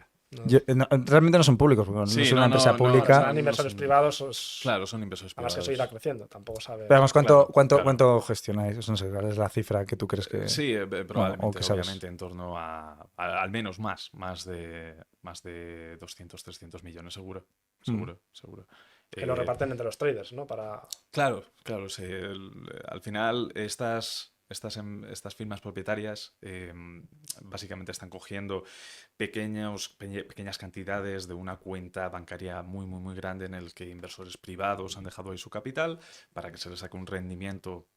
B: No.
C: Realmente no son públicos, porque
A: Sí,
C: no es una empresa
A: no,
C: pública.
B: Serán inversores
A: son-
B: privados.
A: Claro, son inversores
B: Además que
A: privados.
B: eso irá creciendo, tampoco sabe.
C: Pero vamos,
A: Claro, claro.
C: ¿cuánto gestionáis? No sé, ¿cuál es la cifra que tú crees que...?
A: Sí, probablemente,
C: que sabes.
A: obviamente, en torno al menos más de 200, 300 millones, seguro. Seguro.
B: Que lo reparten entre los traders, ¿no?
A: Claro, sí, al final estas firmas propietarias básicamente están cogiendo pequeñas cantidades de una cuenta bancaria muy, muy, muy grande en el que inversores privados han dejado ahí su capital para que se les saque un rendimiento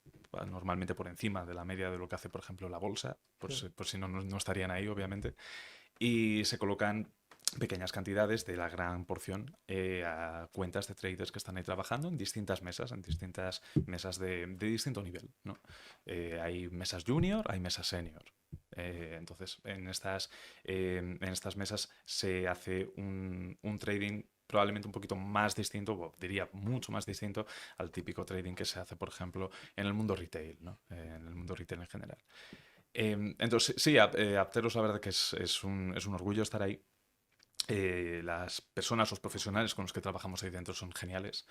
A: normalmente por encima de la media de lo que hace, por ejemplo, la bolsa, por si no estarían ahí, obviamente, y se colocan pequeñas cantidades de la gran porción a cuentas de traders que están ahí trabajando en distintas mesas de distinto nivel, ¿no? Hay mesas junior, hay mesas senior. Entonces, en estas mesas se hace un trading probablemente un poquito más distinto, o diría mucho más distinto al típico trading que se hace, por ejemplo, en el mundo retail, ¿no? En el mundo retail en general. Entonces, sí, Apteros, la verdad que es un orgullo estar ahí. Las personas, los profesionales con los que trabajamos ahí dentro son geniales.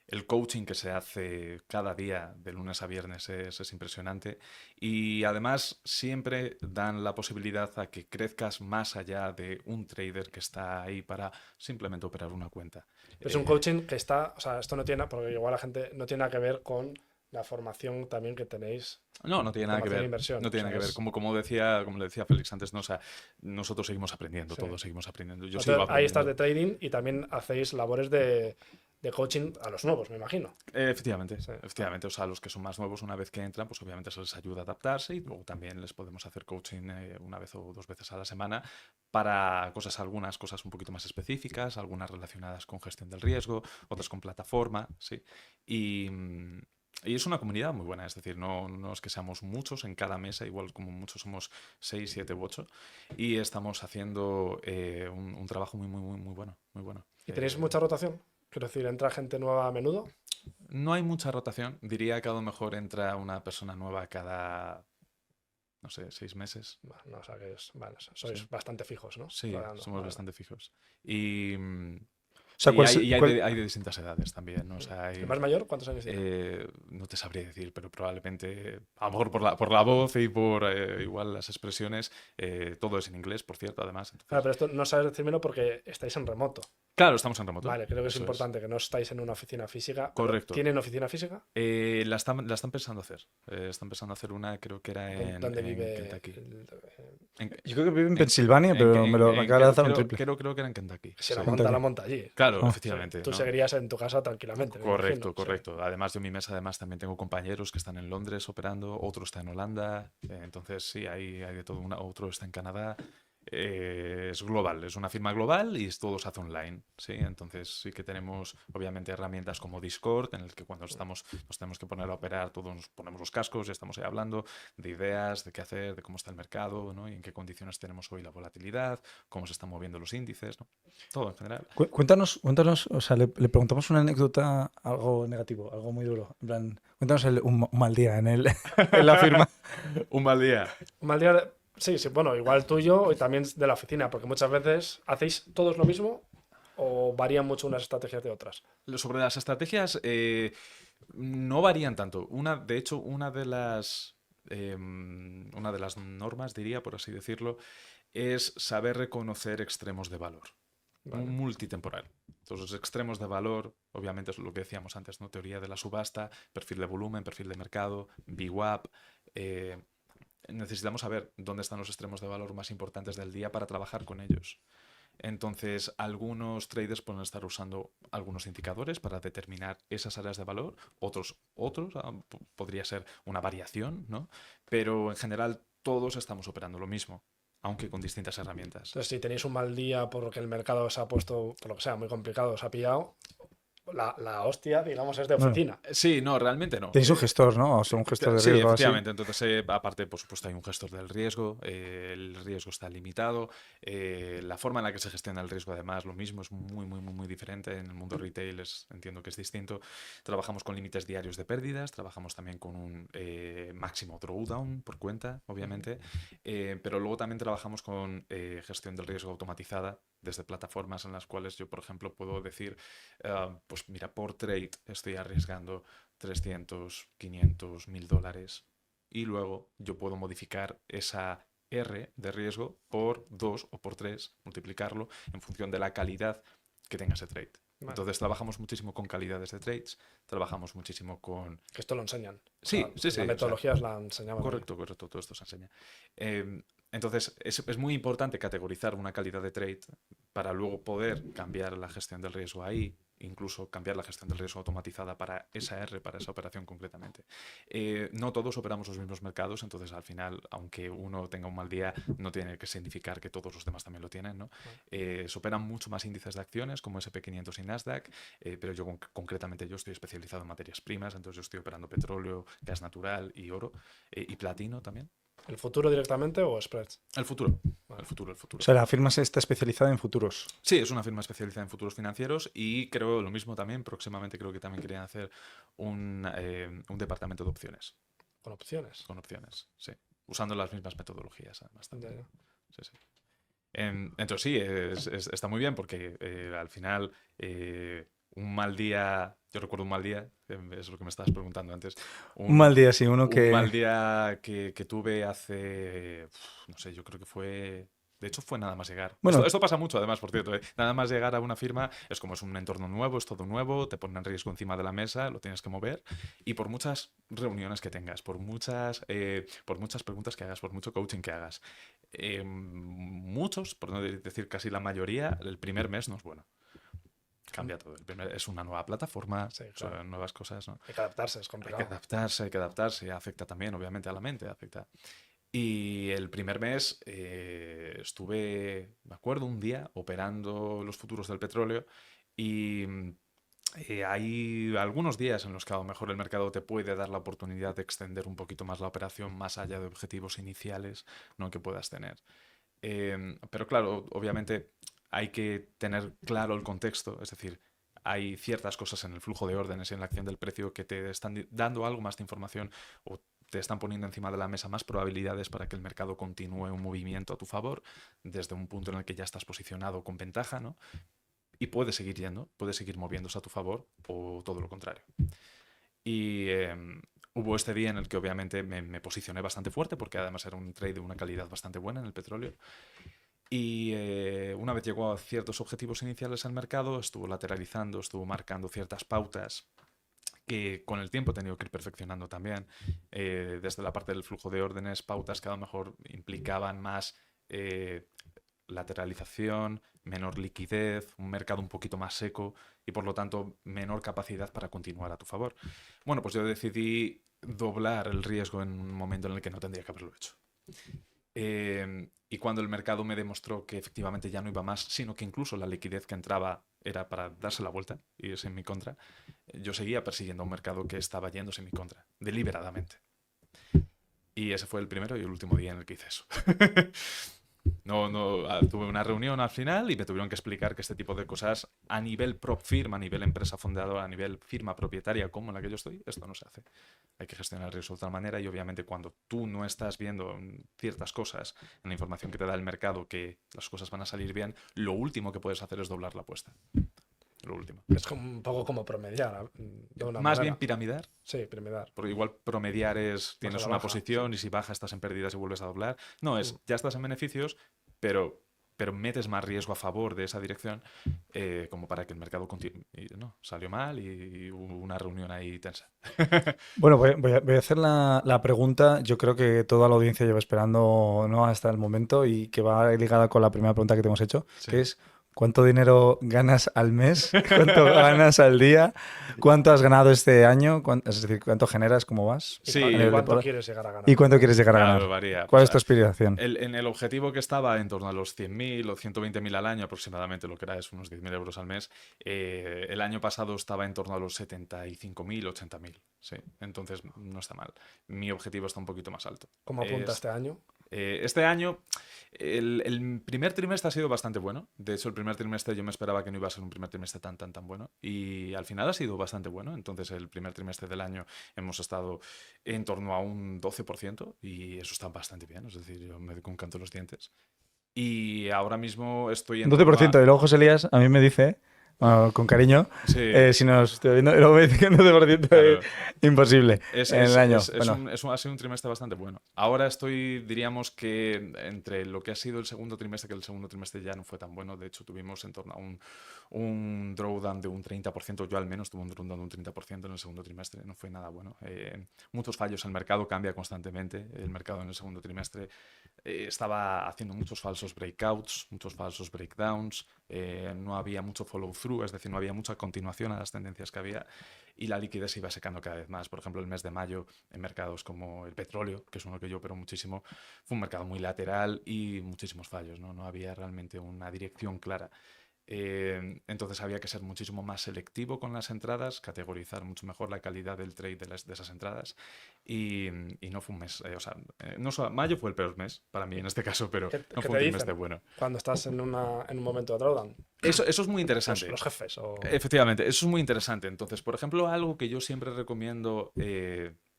A: El coaching que se hace cada día, de lunes a viernes, es impresionante. Y además siempre dan la posibilidad a que crezcas más allá de un trader que está ahí para simplemente operar una cuenta.
B: Es un coaching que está, o sea, esto no tiene, porque igual la gente no tiene nada que ver con la formación también que tenéis.
A: No tiene nada que ver.
B: Inversión,
A: No tiene nada que ver. Como le decía Félix antes, ¿no? O sea, nosotros seguimos aprendiendo,
B: Sí.
A: todos seguimos aprendiendo. Yo
B: Entonces,
A: sigo aprendiendo.
B: ahí estás de trading y también hacéis labores de coaching a los nuevos, me imagino.
A: Efectivamente,
B: Sí.
A: efectivamente. O sea, los que son más nuevos, una vez que entran, pues obviamente se les ayuda a adaptarse y luego también les podemos hacer coaching una vez o 2 veces a la semana para algunas cosas un poquito más específicas, algunas relacionadas con gestión del riesgo, otras con plataforma, sí. Y es una comunidad muy buena, es decir, no es que seamos muchos en cada mesa, igual como muchos somos 6, 7 u 8, y estamos haciendo un trabajo muy, muy, muy, muy bueno, muy bueno.
B: ¿Y tenéis mucha rotación? Quiero decir, ¿entra gente nueva a menudo?
A: No hay mucha rotación, diría que a lo mejor entra una persona nueva cada, no sé, 6 meses.
B: Bueno, o sea que sois
A: Sí.
B: bastante fijos, ¿no?
A: Sí,
B: Rodando.
A: somos
B: Vale.
A: bastante fijos. Y,
C: O sea,
A: hay de distintas edades también, ¿no? O sea,
B: ¿El más mayor cuántos años tiene?
A: no te sabría decir, pero probablemente, a lo mejor por la voz y por igual las expresiones, todo es en inglés, por cierto, además. Entonces,
B: Claro, pero esto no sabes decírmelo porque estáis en remoto.
A: claro, estamos en remoto.
B: Vale, creo que es
A: Eso
B: importante que no estáis en una oficina física.
A: Correcto.
B: ¿Tienen oficina física?
A: La están pensando hacer. Están pensando hacer una, creo que era
B: ¿Dónde vive?
A: Kentucky.
C: Yo creo que vive en Pensilvania, pero me acaba de lanzar un triple.
A: Creo que era en Kentucky.
B: Si la
A: Sí.
B: monta, la monta allí.
A: Claro,
C: Ah.
A: efectivamente.
B: Tú
A: ¿no?
B: seguirías en tu casa tranquilamente. me
A: Correcto,
B: imagino.
A: correcto. Además, yo en mi mesa también tengo compañeros que están en Londres operando, otro está en Holanda, entonces sí, hay de todo. Otro está en Canadá. Es global, es una firma global y todo se hace online, ¿sí? Entonces sí que tenemos obviamente herramientas como Discord, en el que cuando nos tenemos que poner a operar, todos nos ponemos los cascos y estamos ahí hablando de ideas, de qué hacer, de cómo está el mercado, ¿no? Y en qué condiciones tenemos hoy la volatilidad, cómo se están moviendo los índices, ¿no? Todo en general.
C: Cuéntanos, o sea, le preguntamos una anécdota, algo negativo, algo muy duro. En plan, cuéntanos un mal día en la firma.
A: Un mal día.
B: Un mal día Sí, sí, bueno, igual tuyo y también de la oficina, porque muchas veces hacéis todos lo mismo o varían mucho unas estrategias de otras.
A: Sobre las estrategias, no varían tanto. De hecho, una de las normas, diría, por así decirlo, es saber reconocer extremos de valor.
B: Vale.
A: Multitemporal. Entonces, los extremos de valor, obviamente es lo que decíamos antes, ¿no? Teoría de la subasta, perfil de volumen, perfil de mercado, VWAP. Necesitamos saber dónde están los extremos de valor más importantes del día para trabajar con ellos. Entonces, algunos traders pueden estar usando algunos indicadores para determinar esas áreas de valor, otros, podría ser una variación, ¿no? Pero en general todos estamos operando lo mismo, aunque con distintas herramientas.
B: Entonces, si tenéis un mal día por lo que el mercado se ha puesto, por lo que sea, muy complicado, os ha pillado, la hostia, digamos, es de
C: Bueno,
B: oficina.
A: Sí, no, realmente no.
C: tenéis un gestor, ¿no? O sea, un gestor de
A: Sí,
C: riesgo así.
A: efectivamente. Entonces, aparte, por supuesto, hay un gestor del riesgo. El riesgo está limitado. La forma en la que se gestiona el riesgo, además, lo mismo, es muy, muy, muy, muy diferente. En el mundo retail entiendo que es distinto. Trabajamos con límites diarios de pérdidas. Trabajamos también con un máximo drawdown por cuenta, obviamente. Pero luego también trabajamos con gestión del riesgo automatizada desde plataformas en las cuales yo, por ejemplo, puedo decir, pues mira, por trade estoy arriesgando 300, 500, $1000 y luego yo puedo modificar esa R de riesgo por 2 o por 3, multiplicarlo en función de la calidad que tenga ese trade.
B: Vale.
A: Entonces trabajamos muchísimo con calidades de trades, trabajamos muchísimo con...
B: Que esto lo enseñan.
A: Sí,
B: O sea,
A: sí, sí.
B: las metodologías la enseñaban.
A: Correcto, correcto, todo esto se enseña. Entonces, es muy importante categorizar una calidad de trade para luego poder cambiar la gestión del riesgo ahí, incluso cambiar la gestión del riesgo automatizada para esa R, para esa operación concretamente. No todos operamos los mismos mercados, entonces al final, aunque uno tenga un mal día, no tiene que significar que todos los demás también lo tienen, ¿no? Se operan mucho más índices de acciones como SP500 y Nasdaq, pero concretamente yo estoy especializado en materias primas, entonces yo estoy operando petróleo, gas natural y oro, y platino también.
B: ¿El futuro directamente o spreads?
A: El futuro.
B: Vale.
A: El futuro.
C: O sea, la firma está especializada en futuros.
A: Sí, es una firma especializada en futuros financieros y creo lo mismo también. Próximamente creo que también querían hacer un departamento de opciones.
B: Con opciones.
A: Con opciones, sí. Usando las mismas metodologías, además.
B: Ya, ya.
A: Sí, sí. Entonces sí, está muy bien porque al final un mal día, yo recuerdo un mal día, es lo que me estabas preguntando antes.
C: Un mal día, sí, uno
A: Un
C: que...
A: mal día que tuve hace, no sé, yo creo que fue... De hecho, fue nada más llegar.
C: Bueno.
A: Esto pasa mucho, además, por cierto. Nada más llegar a una firma es como es un entorno nuevo, es todo nuevo, te ponen riesgo encima de la mesa, lo tienes que mover. Y por muchas reuniones que tengas, por muchas preguntas que hagas, por mucho coaching que hagas, muchos, por no decir casi la mayoría, el primer mes no es bueno. Cambia todo. Es una nueva plataforma,
B: Sí, claro.
A: son nuevas cosas, ¿no?
B: Hay que adaptarse, es
A: Hay que
B: complicado.
A: adaptarse. Afecta también, obviamente, a la mente, afecta. Y el primer mes estuve, me acuerdo, un día operando los futuros del petróleo y hay algunos días en los que a lo mejor el mercado te puede dar la oportunidad de extender un poquito más la operación más allá de objetivos iniciales, ¿no?, que puedas tener. Pero claro, obviamente hay que tener claro el contexto, es decir, hay ciertas cosas en el flujo de órdenes y en la acción del precio que te están dando algo más de información o te están poniendo encima de la mesa más probabilidades para que el mercado continúe un movimiento a tu favor desde un punto en el que ya estás posicionado con ventaja, ¿no? Y puedes seguir yendo, puedes seguir moviéndose a tu favor o todo lo contrario. Y hubo este día en el que obviamente me posicioné bastante fuerte porque además era un trade de una calidad bastante buena en el petróleo. Y una vez llegó a ciertos objetivos iniciales al mercado, estuvo lateralizando, estuvo marcando ciertas pautas que con el tiempo he tenido que ir perfeccionando también, desde la parte del flujo de órdenes, pautas que a lo mejor implicaban más lateralización, menor liquidez, un mercado un poquito más seco y por lo tanto menor capacidad para continuar a tu favor. Bueno, pues yo decidí doblar el riesgo en un momento en el que no tendría que haberlo hecho. Y cuando el mercado me demostró que efectivamente ya no iba más, sino que incluso la liquidez que entraba era para darse la vuelta y irse en mi contra, yo seguía persiguiendo un mercado que estaba yéndose en mi contra, deliberadamente. Y ese fue el primero y el último día en el que hice eso. Tuve una reunión al final y me tuvieron que explicar que este tipo de cosas a nivel prop firm, a nivel empresa fundadora, a nivel firma propietaria como en la que yo estoy, esto no se hace. Hay que gestionar el riesgo de tal manera y obviamente cuando tú no estás viendo ciertas cosas en la información que te da el mercado que las cosas van a salir bien, lo último que puedes hacer es doblar la apuesta. Lo último.
B: Es como, un poco como promediar, de una
A: Más
B: manera.
A: bien piramidar.
B: Sí, piramidar.
A: Porque igual promediar es, tienes una
B: baja,
A: posición
B: sí.
A: y si baja estás en pérdidas y vuelves a doblar. No, ya estás en beneficios, pero metes más riesgo a favor de esa dirección como para que el mercado continúe. No, salió mal y hubo una reunión ahí tensa.
C: Bueno, voy a hacer la pregunta. Yo creo que toda la audiencia lleva esperando, ¿no?, hasta el momento y que va ligada con la primera pregunta que te hemos hecho,
A: Sí.
C: que es ¿cuánto dinero ganas al mes? ¿Cuánto ganas al día? ¿Cuánto has ganado este año? Es decir, ¿cuánto generas? ¿Cómo vas?
A: Sí,
B: ¿Y cuánto
C: por-
B: quieres llegar a ganar?
C: ¿Y cuánto quieres llegar a
A: Claro,
C: ganar?
A: varía.
C: ¿Cuál
A: O
C: es tu
A: sea,
C: aspiración?
A: en el objetivo que estaba en torno a los 100.000 o 120.000 al año aproximadamente, lo que era es unos 10.000 euros al mes, el año pasado estaba en torno a los 75.000, 80.000. Sí, entonces no está mal. Mi objetivo está un poquito más alto.
B: ¿Cómo apunta este año?
A: Este año, el primer trimestre ha sido bastante bueno. De hecho, el primer trimestre yo me esperaba que no iba a ser un primer trimestre tan bueno. Y al final ha sido bastante bueno. Entonces, el primer trimestre del año hemos estado en torno a un 12% y eso está bastante bien. Es decir, yo me doy un canto en los dientes. Y ahora mismo estoy en
C: 12%. Y luego José Elías a mí me dice, con cariño,
A: Sí.
C: si nos estoy viendo, luego me dice que un 12%
A: Claro.
C: es imposible en el año. Bueno,
A: Ha sido un trimestre bastante bueno. Ahora diríamos que entre lo que ha sido el segundo trimestre, que el segundo trimestre ya no fue tan bueno. De hecho, tuvimos en torno a un drawdown de un 30%. Yo al menos tuve un drawdown de un 30% en el segundo trimestre. No fue nada bueno. Muchos fallos. El mercado cambia constantemente. El mercado en el segundo trimestre estaba haciendo muchos falsos breakouts, muchos falsos breakdowns. No había mucho follow-through, es decir, no había mucha continuación a las tendencias que había y la liquidez se iba secando cada vez más. Por ejemplo, el mes de mayo en mercados como el petróleo, que es uno que yo opero muchísimo, fue un mercado muy lateral y muchísimos fallos, ¿no? No había realmente una dirección clara. Entonces había que ser muchísimo más selectivo con las entradas, categorizar mucho mejor la calidad del trade de esas entradas y no fue un mes, mayo fue el peor mes para mí en este caso, pero no fue un trimestre bueno.
B: Cuando estás en un momento de drawdown.
A: Eso es muy interesante.
B: Los jefes.
A: Efectivamente, eso es muy interesante. Entonces, por ejemplo, algo que yo siempre recomiendo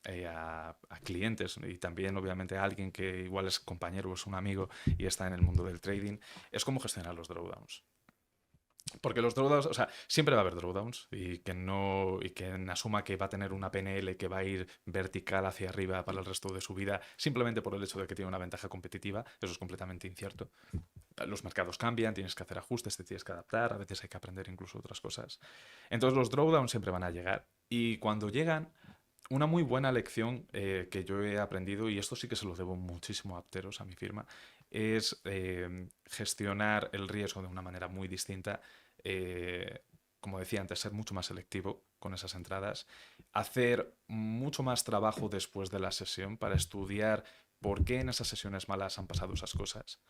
A: a clientes y también obviamente a alguien que igual es compañero o es un amigo y está en el mundo del trading, es cómo gestionar los drawdowns. Porque los drawdowns, o sea, siempre va a haber drawdowns y quien asuma que va a tener una PNL que va a ir vertical hacia arriba para el resto de su vida simplemente por el hecho de que tiene una ventaja competitiva, eso es completamente incierto. Los mercados cambian, tienes que hacer ajustes, te tienes que adaptar, a veces hay que aprender incluso otras cosas. Entonces los drawdowns siempre van a llegar y cuando llegan, una muy buena lección que yo he aprendido, y esto sí que se lo debo muchísimo a Apteros, a mi firma, es gestionar el riesgo de una manera muy distinta. Como decía antes, ser mucho más selectivo con esas entradas, hacer mucho más trabajo después de la sesión para estudiar por qué en esas sesiones malas han pasado esas cosas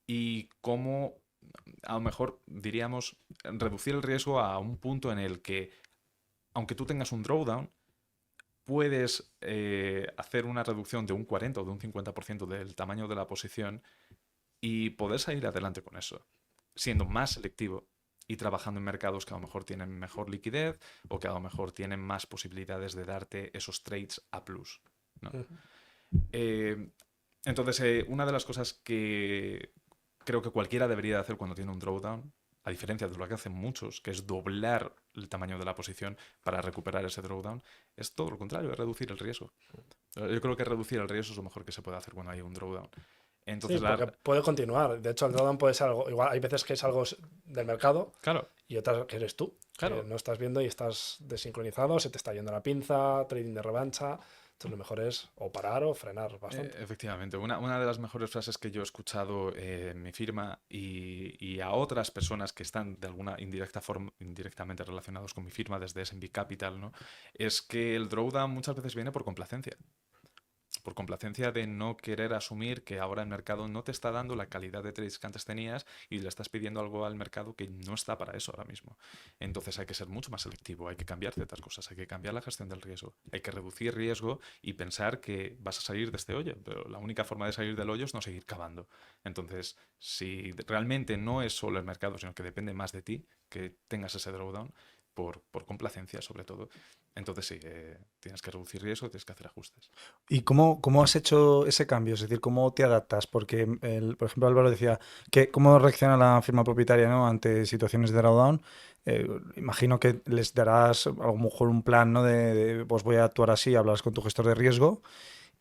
A: y cómo, a lo mejor diríamos, reducir el riesgo a un punto en el que, aunque tú tengas un drawdown, puedes hacer una reducción de un 40 o de un 50% del tamaño de la posición y poder salir adelante con eso, siendo más selectivo y trabajando en mercados que a lo mejor tienen mejor liquidez o que a lo mejor tienen más posibilidades de darte esos trades a plus, ¿no? Entonces, una de las cosas que creo que cualquiera debería hacer cuando tiene un drawdown, a diferencia de lo que hacen muchos, que es doblar el tamaño de la posición para recuperar ese drawdown, es todo lo contrario, es reducir el riesgo. Yo creo que reducir el riesgo es lo mejor que se puede hacer cuando hay un drawdown. Entonces,
B: sí, porque puede continuar. De hecho, el drawdown puede ser algo. Igual hay veces que es algo del mercado.
A: Claro.
B: Y otras que eres tú.
A: Claro.
B: Que no estás viendo y estás desincronizado, se te está yendo la pinza, trading de revancha. Entonces, lo mejor es o parar o frenar bastante.
A: Efectivamente. Una de las mejores frases que yo he escuchado en mi firma y a otras personas que están de alguna indirectamente relacionados con mi firma desde S&P Capital, ¿no?, es que el drawdown muchas veces viene por complacencia. por complacencia de no querer asumir que ahora el mercado no te está dando la calidad de trades que antes tenías y le estás pidiendo algo al mercado que no está para eso ahora mismo. Entonces hay que ser mucho más selectivo, hay que cambiar ciertas cosas, hay que cambiar la gestión del riesgo, hay que reducir riesgo y pensar que vas a salir de este hoyo, pero la única forma de salir del hoyo es no seguir cavando. Entonces, si realmente no es solo el mercado, sino que depende más de ti, que tengas ese drawdown, por complacencia sobre todo, entonces sí, tienes que reducir riesgo, tienes que hacer ajustes.
C: ¿Y cómo has hecho ese cambio? Es decir, ¿cómo te adaptas? Porque, por ejemplo, Álvaro decía que cómo reacciona la firma propietaria, ¿no?, ante situaciones de drawdown. Imagino que les darás a lo mejor un plan, ¿no?, pues voy a actuar así, hablas con tu gestor de riesgo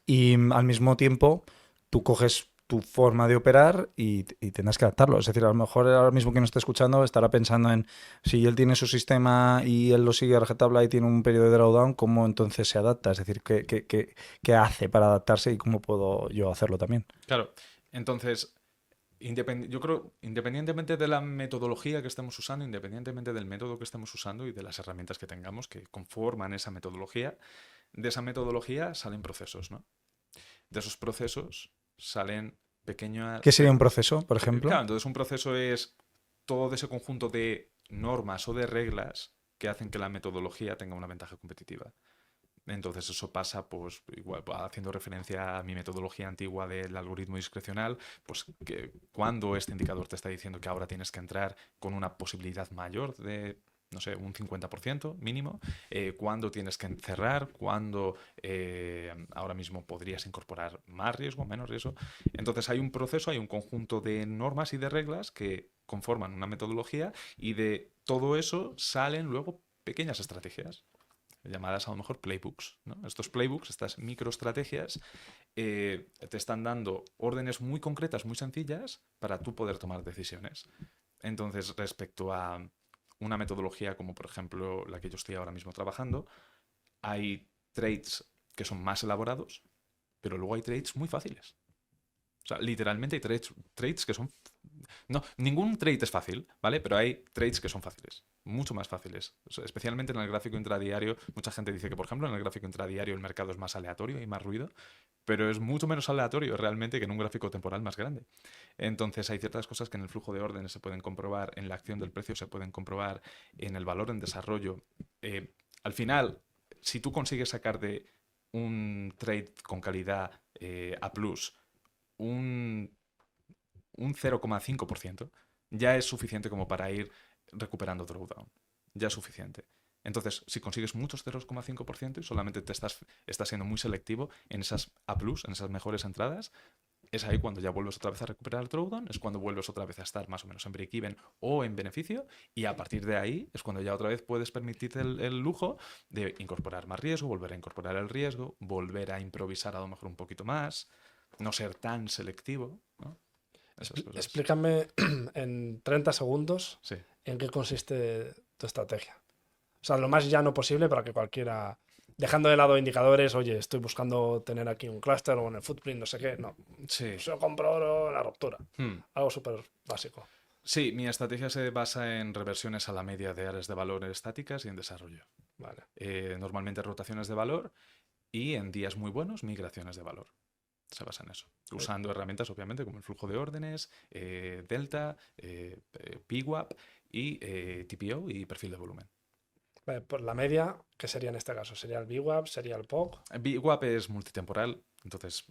C: y al mismo tiempo tú coges tu forma de operar y tendrás que adaptarlo. Es decir, a lo mejor ahora mismo quien nos está escuchando estará pensando en si él tiene su sistema y él lo sigue a rajatabla y tiene un periodo de drawdown, ¿cómo entonces se adapta? Es decir, ¿qué hace para adaptarse y cómo puedo yo hacerlo también?
A: Claro, entonces, yo creo, independientemente de la metodología que estemos usando, independientemente del método que estemos usando y de las herramientas que tengamos que conforman esa metodología, de esa metodología salen procesos, ¿no? De esos procesos salen pequeñas...
C: ¿Qué sería un proceso, por ejemplo?
A: Claro, entonces un proceso es todo ese conjunto de normas o de reglas que hacen que la metodología tenga una ventaja competitiva. Entonces eso pasa, pues, igual, haciendo referencia a mi metodología antigua del algoritmo discrecional, pues que cuando este indicador te está diciendo que ahora tienes que entrar con una posibilidad mayor de, no sé, un 50% mínimo, cuando tienes que cerrar, cuando ahora mismo podrías incorporar más riesgo, menos riesgo. Entonces hay un proceso, hay un conjunto de normas y de reglas que conforman una metodología y de todo eso salen luego pequeñas estrategias llamadas a lo mejor playbooks, ¿no? Estos playbooks, estas microestrategias, te están dando órdenes muy concretas, muy sencillas, para tú poder tomar decisiones. Entonces, respecto a una metodología como, por ejemplo, la que yo estoy ahora mismo trabajando, hay trades que son más elaborados, pero luego hay trades muy fáciles. O sea, literalmente hay trades que son... No, ningún trade es fácil, ¿vale? Pero hay trades que son fáciles, mucho más fáciles. O sea, especialmente en el gráfico intradiario. Mucha gente dice que, por ejemplo, en el gráfico intradiario el mercado es más aleatorio y más ruido, pero es mucho menos aleatorio realmente que en un gráfico temporal más grande. Entonces hay ciertas cosas que en el flujo de órdenes se pueden comprobar, en la acción del precio se pueden comprobar, en el valor en desarrollo. Al final, si tú consigues sacar de un trade con calidad A+, un 0,5%, ya es suficiente como para ir recuperando drawdown. Ya es suficiente. Entonces, si consigues muchos 0,5% y solamente estás siendo muy selectivo en esas A+, en esas mejores entradas, es ahí cuando ya vuelves otra vez a recuperar el drawdown, es cuando vuelves otra vez a estar más o menos en break-even o en beneficio, y a partir de ahí es cuando ya otra vez puedes permitirte el lujo de incorporar más riesgo, volver a incorporar el riesgo, volver a improvisar a lo mejor un poquito más, no ser tan selectivo, ¿no?
B: Explícame en 30 segundos
A: Sí.
B: en qué consiste tu estrategia. O sea, lo más llano posible para que cualquiera, dejando de lado indicadores, oye, estoy buscando tener aquí un clúster o en el footprint, no sé qué, no.
A: Sí.
B: Yo compro la ruptura.
A: Hmm.
B: Algo súper básico.
A: Sí, mi estrategia se basa en reversiones a la media de áreas de valor estáticas y en desarrollo.
B: Vale.
A: Normalmente rotaciones de valor y en días muy buenos, migraciones de valor. Se basa en eso. Usando herramientas, obviamente, como el flujo de órdenes, Delta, VWAP y TPO y perfil de volumen.
B: Vale, pues la media, ¿qué sería en este caso? ¿Sería el VWAP? ¿Sería el POG?
A: VWAP es multitemporal, entonces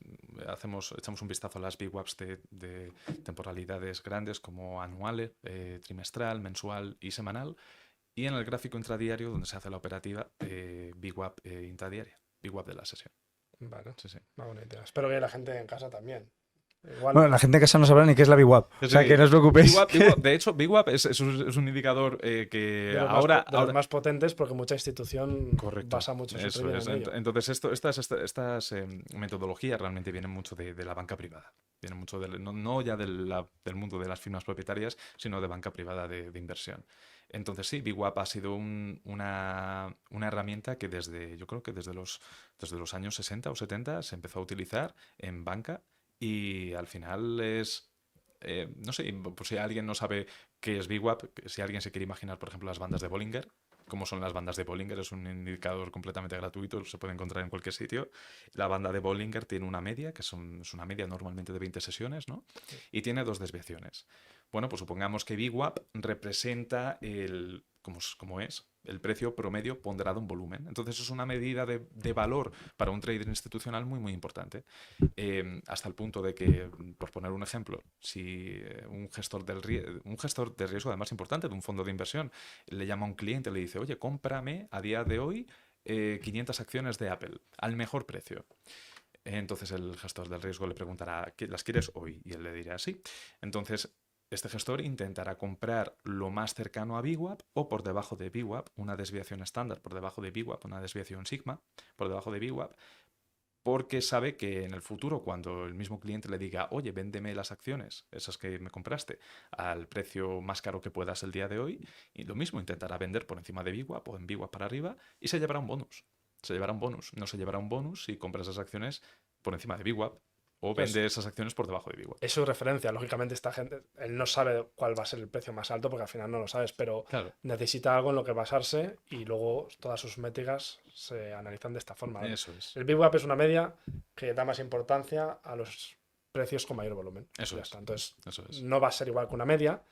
A: echamos un vistazo a las VWAPs de temporalidades grandes como anual, trimestral, mensual y semanal. Y en el gráfico intradiario, donde se hace la operativa, VWAP intradiaria, VWAP de la sesión.
B: Vale,
A: sí.
B: Una buena idea. Espero que la gente en casa también. Igual...
C: Bueno, la gente en casa no sabrá ni qué es la VWAP. O sea, que no os preocupéis.
A: De hecho, VWAP es un indicador que
B: de los más potentes porque mucha institución basa mucho su trading en ello.
A: Entonces, estas metodologías realmente vienen mucho de la banca privada. Vienen mucho no ya del mundo de las firmas propietarias, sino de banca privada de inversión. Entonces sí, VWAP ha sido una herramienta que yo creo que desde los años 60 o 70 se empezó a utilizar en banca y al final es, no sé, por si alguien no sabe qué es VWAP, si alguien se quiere imaginar, por ejemplo, las bandas de Bollinger, como son las bandas de Bollinger, es un indicador completamente gratuito, se puede encontrar en cualquier sitio. La banda de Bollinger tiene una media, es una media normalmente de 20 sesiones, ¿no? Y tiene 2 desviaciones. Bueno, pues supongamos que VWAP representa como es el precio promedio ponderado en volumen. Entonces es una medida de valor para un trader institucional muy, muy importante. Hasta el punto de que, por poner un ejemplo, si un gestor de riesgo, además importante, de un fondo de inversión, le llama a un cliente y le dice, oye, cómprame a día de hoy 500 acciones de Apple al mejor precio. Entonces el gestor del riesgo le preguntará, ¿las quieres hoy? Y él le dirá sí. Entonces este gestor intentará comprar lo más cercano a VWAP o por debajo de VWAP, una desviación estándar por debajo de VWAP, una desviación sigma por debajo de VWAP, porque sabe que en el futuro, cuando el mismo cliente le diga, oye, véndeme las acciones, esas que me compraste, al precio más caro que puedas el día de hoy, y lo mismo intentará vender por encima de VWAP o en VWAP para arriba y se llevará un bonus. Se llevará un bonus. No se llevará un bonus si compras esas acciones por encima de VWAP o
B: Pues,
A: vende esas acciones por debajo de VWAP.
B: es su referencia. Lógicamente, esta gente, él no sabe cuál va a ser el precio más alto porque al final no lo sabes, pero
A: Claro,
B: necesita algo en lo que basarse y luego todas sus métricas se analizan de esta forma.
A: eso es.
B: El VWAP es una media que da más importancia a los precios con mayor volumen.
A: Eso
B: Ya
A: es.
B: está. Entonces,
A: Eso es.
B: no va a ser igual que una media,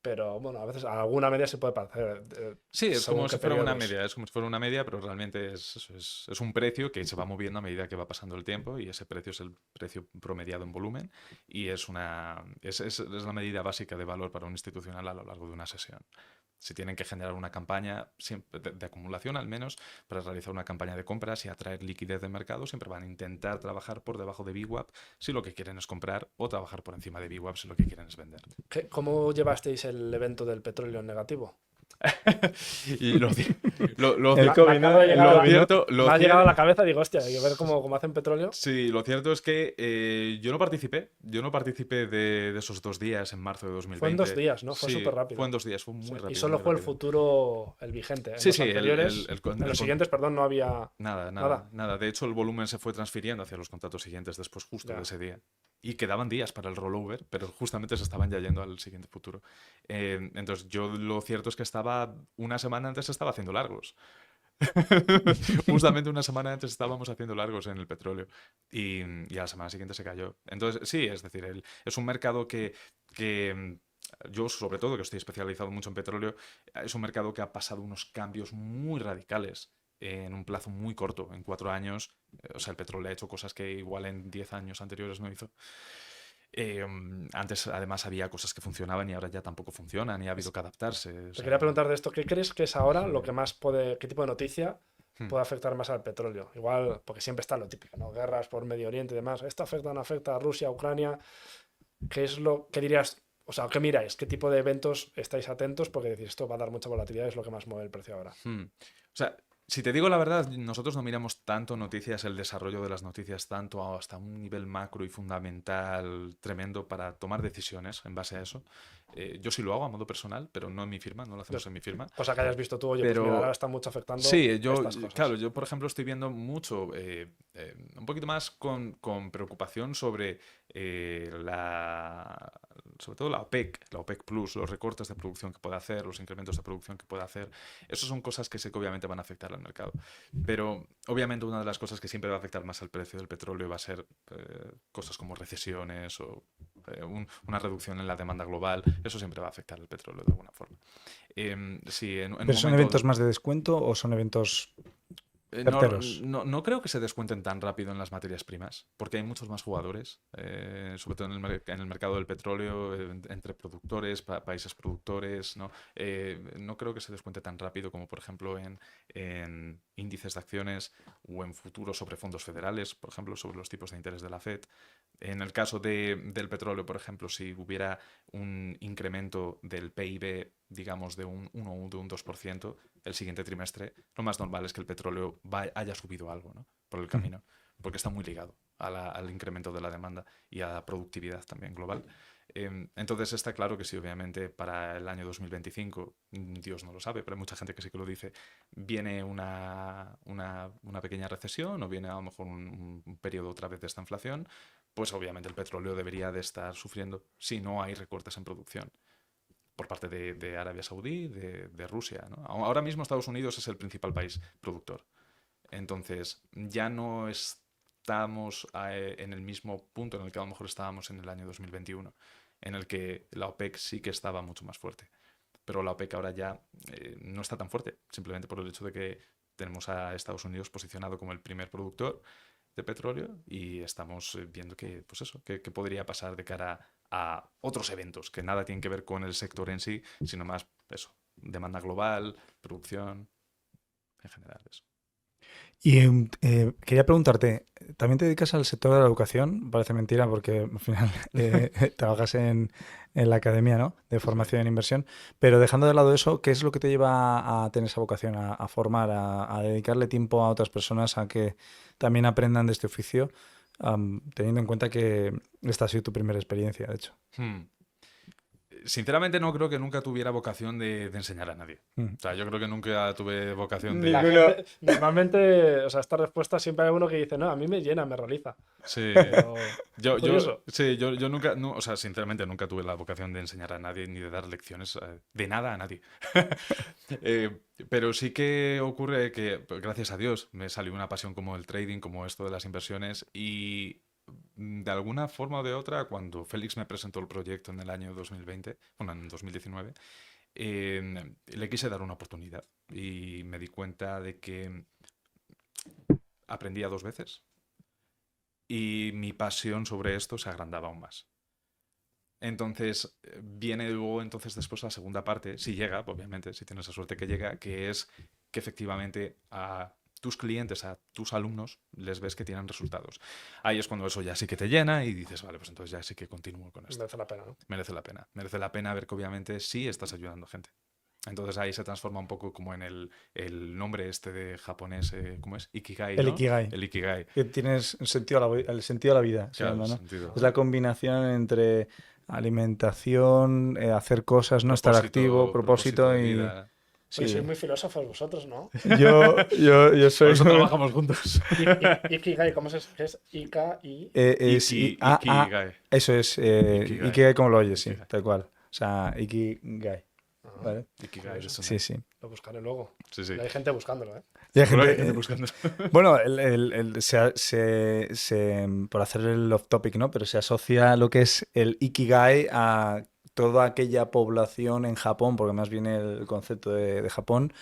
B: pero bueno, a veces a alguna media se puede parecer.
A: Sí, es
B: según
A: como
B: qué
A: si fuera una
B: periodos.
A: media, es como si fuera una media, pero realmente es un precio que se va moviendo a medida que va pasando el tiempo y ese precio es el precio promediado en volumen y es la medida básica de valor para un institucional a lo largo de una sesión. Si tienen que generar una campaña de acumulación, al menos, para realizar una campaña de compras y atraer liquidez de mercado, siempre van a intentar trabajar por debajo de VWAP si lo que quieren es comprar o trabajar por encima de VWAP si lo que quieren es vender.
B: ¿Cómo llevasteis el evento del petróleo en negativo?
A: Y
C: El COVID, ¿no? El COVID,
B: Me ha llegado a la cabeza y digo, hostia, hay que ver cómo hacen petróleo.
A: Sí, lo cierto es que yo no participé. Yo no participé de esos 2 días en marzo de 2020.
B: Fue en 2 días, ¿no? Fue
A: Sí,
B: súper rápido.
A: fue en 2 días, fue muy
B: Sí,
A: rápido.
B: y solo
A: muy
B: fue el
A: rápido.
B: futuro, el vigente. En
A: Sí,
B: los
A: sí,
B: anteriores, en los siguientes, perdón, no había
A: Nada,
B: nada.
A: nada. De hecho, el volumen se fue transfiriendo hacia los contratos siguientes después justo
B: Ya.
A: de ese día. Y quedaban días para el rollover, pero justamente se estaban ya yendo al siguiente futuro. Entonces, yo lo cierto es que una semana antes estaba haciendo largos. Justamente una semana antes estábamos haciendo largos en el petróleo y a la semana siguiente se cayó. Entonces, sí, es decir, es un mercado que yo, sobre todo, que estoy especializado mucho en petróleo, es un mercado que ha pasado unos cambios muy radicales en un plazo muy corto, en 4 años. O sea, el petróleo ha hecho cosas que igual en 10 años anteriores no hizo. Antes, además, había cosas que funcionaban y ahora ya tampoco funcionan y ha habido que adaptarse. O
B: Te
A: sea,
B: quería preguntar de esto, ¿qué crees que es ahora lo que más puede, qué tipo de noticia
A: hmm.
B: puede afectar más al petróleo? Igual, porque siempre está lo típico, ¿no? Guerras por Medio Oriente y demás. ¿Esto afecta o no afecta a Rusia, a Ucrania? ¿Qué es lo que dirías? O sea, ¿qué miráis? ¿Qué tipo de eventos estáis atentos? Porque decís, esto va a dar mucha volatilidad, es lo que más mueve el precio ahora.
A: O sea, si te digo la verdad, nosotros no miramos tanto noticias, el desarrollo de las noticias, tanto hasta un nivel macro y fundamental tremendo para tomar decisiones en base a eso. Yo sí lo hago a modo personal, pero no en mi firma, no lo hacemos en mi firma.
B: Cosa que hayas visto tú, oye,
A: Pero
B: pues mira, ahora está mucho afectando
A: sí,
B: estas cosas.
A: claro, yo por ejemplo estoy viendo mucho, un poquito más con preocupación sobre sobre todo la OPEC Plus, los recortes de producción que puede hacer, los incrementos de producción que puede hacer. Esas son cosas que sé que obviamente van a afectar al mercado. Pero obviamente una de las cosas que siempre va a afectar más al precio del petróleo va a ser cosas como recesiones o una reducción en la demanda global. Eso siempre va a afectar al petróleo de alguna forma. Sí,
C: ¿Pero son eventos más de descuento o son eventos certeros?
A: No creo que se descuenten tan rápido en las materias primas, porque hay muchos más jugadores, sobre todo en el mercado del petróleo, entre productores, países productores, ¿no? No creo que se descuente tan rápido como, por ejemplo, en índices de acciones o en futuros sobre fondos federales, por ejemplo, sobre los tipos de interés de la Fed. En el caso del petróleo, por ejemplo, si hubiera un incremento del PIB, digamos, de un 1 o de un 2% el siguiente trimestre, lo más normal es que el petróleo haya subido algo, ¿no? Por el camino, porque está muy ligado al incremento de la demanda y a la productividad también global. Entonces está claro que sí, obviamente para el año 2025, Dios no lo sabe, pero hay mucha gente que sí que lo dice, viene una pequeña recesión o viene a lo mejor un periodo otra vez de esta inflación, pues obviamente el petróleo debería de estar sufriendo si no hay recortes en producción. por parte de Arabia Saudí, de Rusia, ¿no? Ahora mismo Estados Unidos es el principal país productor. Entonces, ya no estamos en el mismo punto en el que a lo mejor estábamos en el año 2021, en el que la OPEC sí que estaba mucho más fuerte. Pero la OPEC ahora ya no está tan fuerte, simplemente por el hecho de que tenemos a Estados Unidos posicionado como el primer productor de petróleo y estamos viendo que, pues eso, que podría pasar de cara a otros eventos que nada tienen que ver con el sector en sí, sino más eso, demanda global, producción, en general eso.
C: Y quería preguntarte, ¿también te dedicas al sector de la educación? Parece mentira porque al final trabajas en la academia, ¿no? De formación en inversión. Pero dejando de lado eso, ¿qué es lo que te lleva a tener esa vocación, a formar, a dedicarle tiempo a otras personas a que también aprendan de este oficio, teniendo en cuenta que esta ha sido tu primera experiencia, de hecho?
A: Sinceramente no creo que nunca tuviera vocación de enseñar a nadie.
C: Mm.
A: O sea, yo creo que nunca tuve vocación
B: La
A: de...
B: gente, normalmente, o sea, esta respuesta siempre hay uno que dice, no, a mí me llena, me realiza.
A: Sí.
B: Pero,
A: Yo, sí, yo nunca, no, o sea, sinceramente nunca tuve la vocación de enseñar a nadie ni de dar lecciones de nada a nadie. Pero sí que ocurre que, pues, gracias a Dios, me salió una pasión como el trading, como esto de las inversiones y de alguna forma o de otra, cuando Félix me presentó el proyecto en el año 2020, bueno, en 2019, le quise dar una oportunidad y me di cuenta de que aprendía 2 veces y mi pasión sobre esto se agrandaba aún más. Entonces, viene luego entonces después la segunda parte, si llega, obviamente, si tienes la suerte que llega, que es que efectivamente a tus clientes, a tus alumnos, les ves que tienen resultados. Ahí es cuando eso ya sí que te llena y dices, vale, pues entonces ya sí que continúo con esto.
B: merece la pena, ¿no?
A: Merece la pena. Merece la pena ver que obviamente sí estás ayudando a gente. Entonces ahí se transforma un poco como en el nombre este de japonés, ¿cómo es? Ikigai,
C: El
A: ¿no?
C: Ikigai.
A: El Ikigai.
C: Que tienes un sentido el sentido de la vida, se
A: Claro,
C: llama, ¿no?
A: sentido.
C: Es la combinación entre alimentación, hacer cosas, no estar activo, propósito
A: de
C: y...
A: vida.
C: Sí.
B: Oye, sois muy filósofos vosotros, ¿no?
C: Yo soy...
A: Por eso trabajamos juntos.
B: Ikigai, ¿cómo es? ¿Qué es? Ika-i.
C: es
A: Ikigai.
C: eso es.
A: Ikigai.
C: Ikigai como lo oyes, sí,
A: Ikigai.
C: tal cual. O sea, Ikigai.
B: Ah,
C: ¿Vale?
A: Ikigai, eso
C: Sí,
A: no.
C: sí.
B: lo buscaré luego.
A: Sí, sí.
B: Y hay gente buscándolo, ¿eh?
C: Y hay
A: Seguro que hay
C: gente,
A: gente buscando.
C: bueno, por hacer el off topic, ¿no? Pero se asocia lo que es el Ikigai a toda aquella población en Japón, porque más viene el concepto de Japón,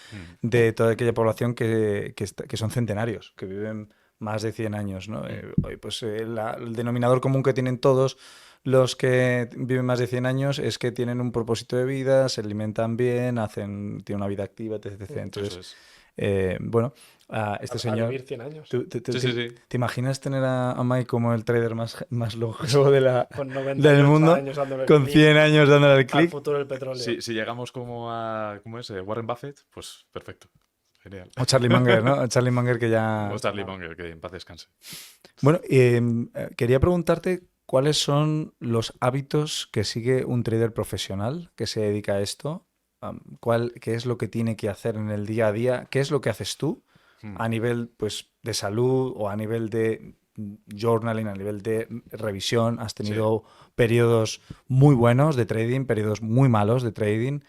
C: de toda aquella población que son centenarios, que viven más de 100 años, ¿no? Pues el denominador común que tienen todos los que viven más de 100 años es que tienen un propósito de vida, se alimentan bien, tienen una vida activa, etc. Entonces,
A: Eso es.
C: bueno, este
B: A
C: señor...
B: vivir 100 años.
A: Sí.
C: ¿Te imaginas tener a Mike como el trader más longevo
B: Con 98
C: del mundo?
B: años dándole
C: Con
B: clic
C: 100 años dándole al
B: al
C: clic.
B: futuro del petróleo.
A: Si llegamos como a, ¿cómo es? Warren Buffett, pues perfecto. Genial.
C: O Charlie Munger, ¿no? O Charlie Munger que ya...
A: O Charlie Munger, que en paz descanse.
C: Bueno, quería preguntarte cuáles son los hábitos que sigue un trader profesional que se dedica a esto. ¿Qué es lo que tiene que hacer en el día a día? ¿Qué es lo que haces tú a nivel, pues, de salud o a nivel de journaling, a nivel de revisión? Has tenido periodos muy buenos de trading, periodos muy malos de trading.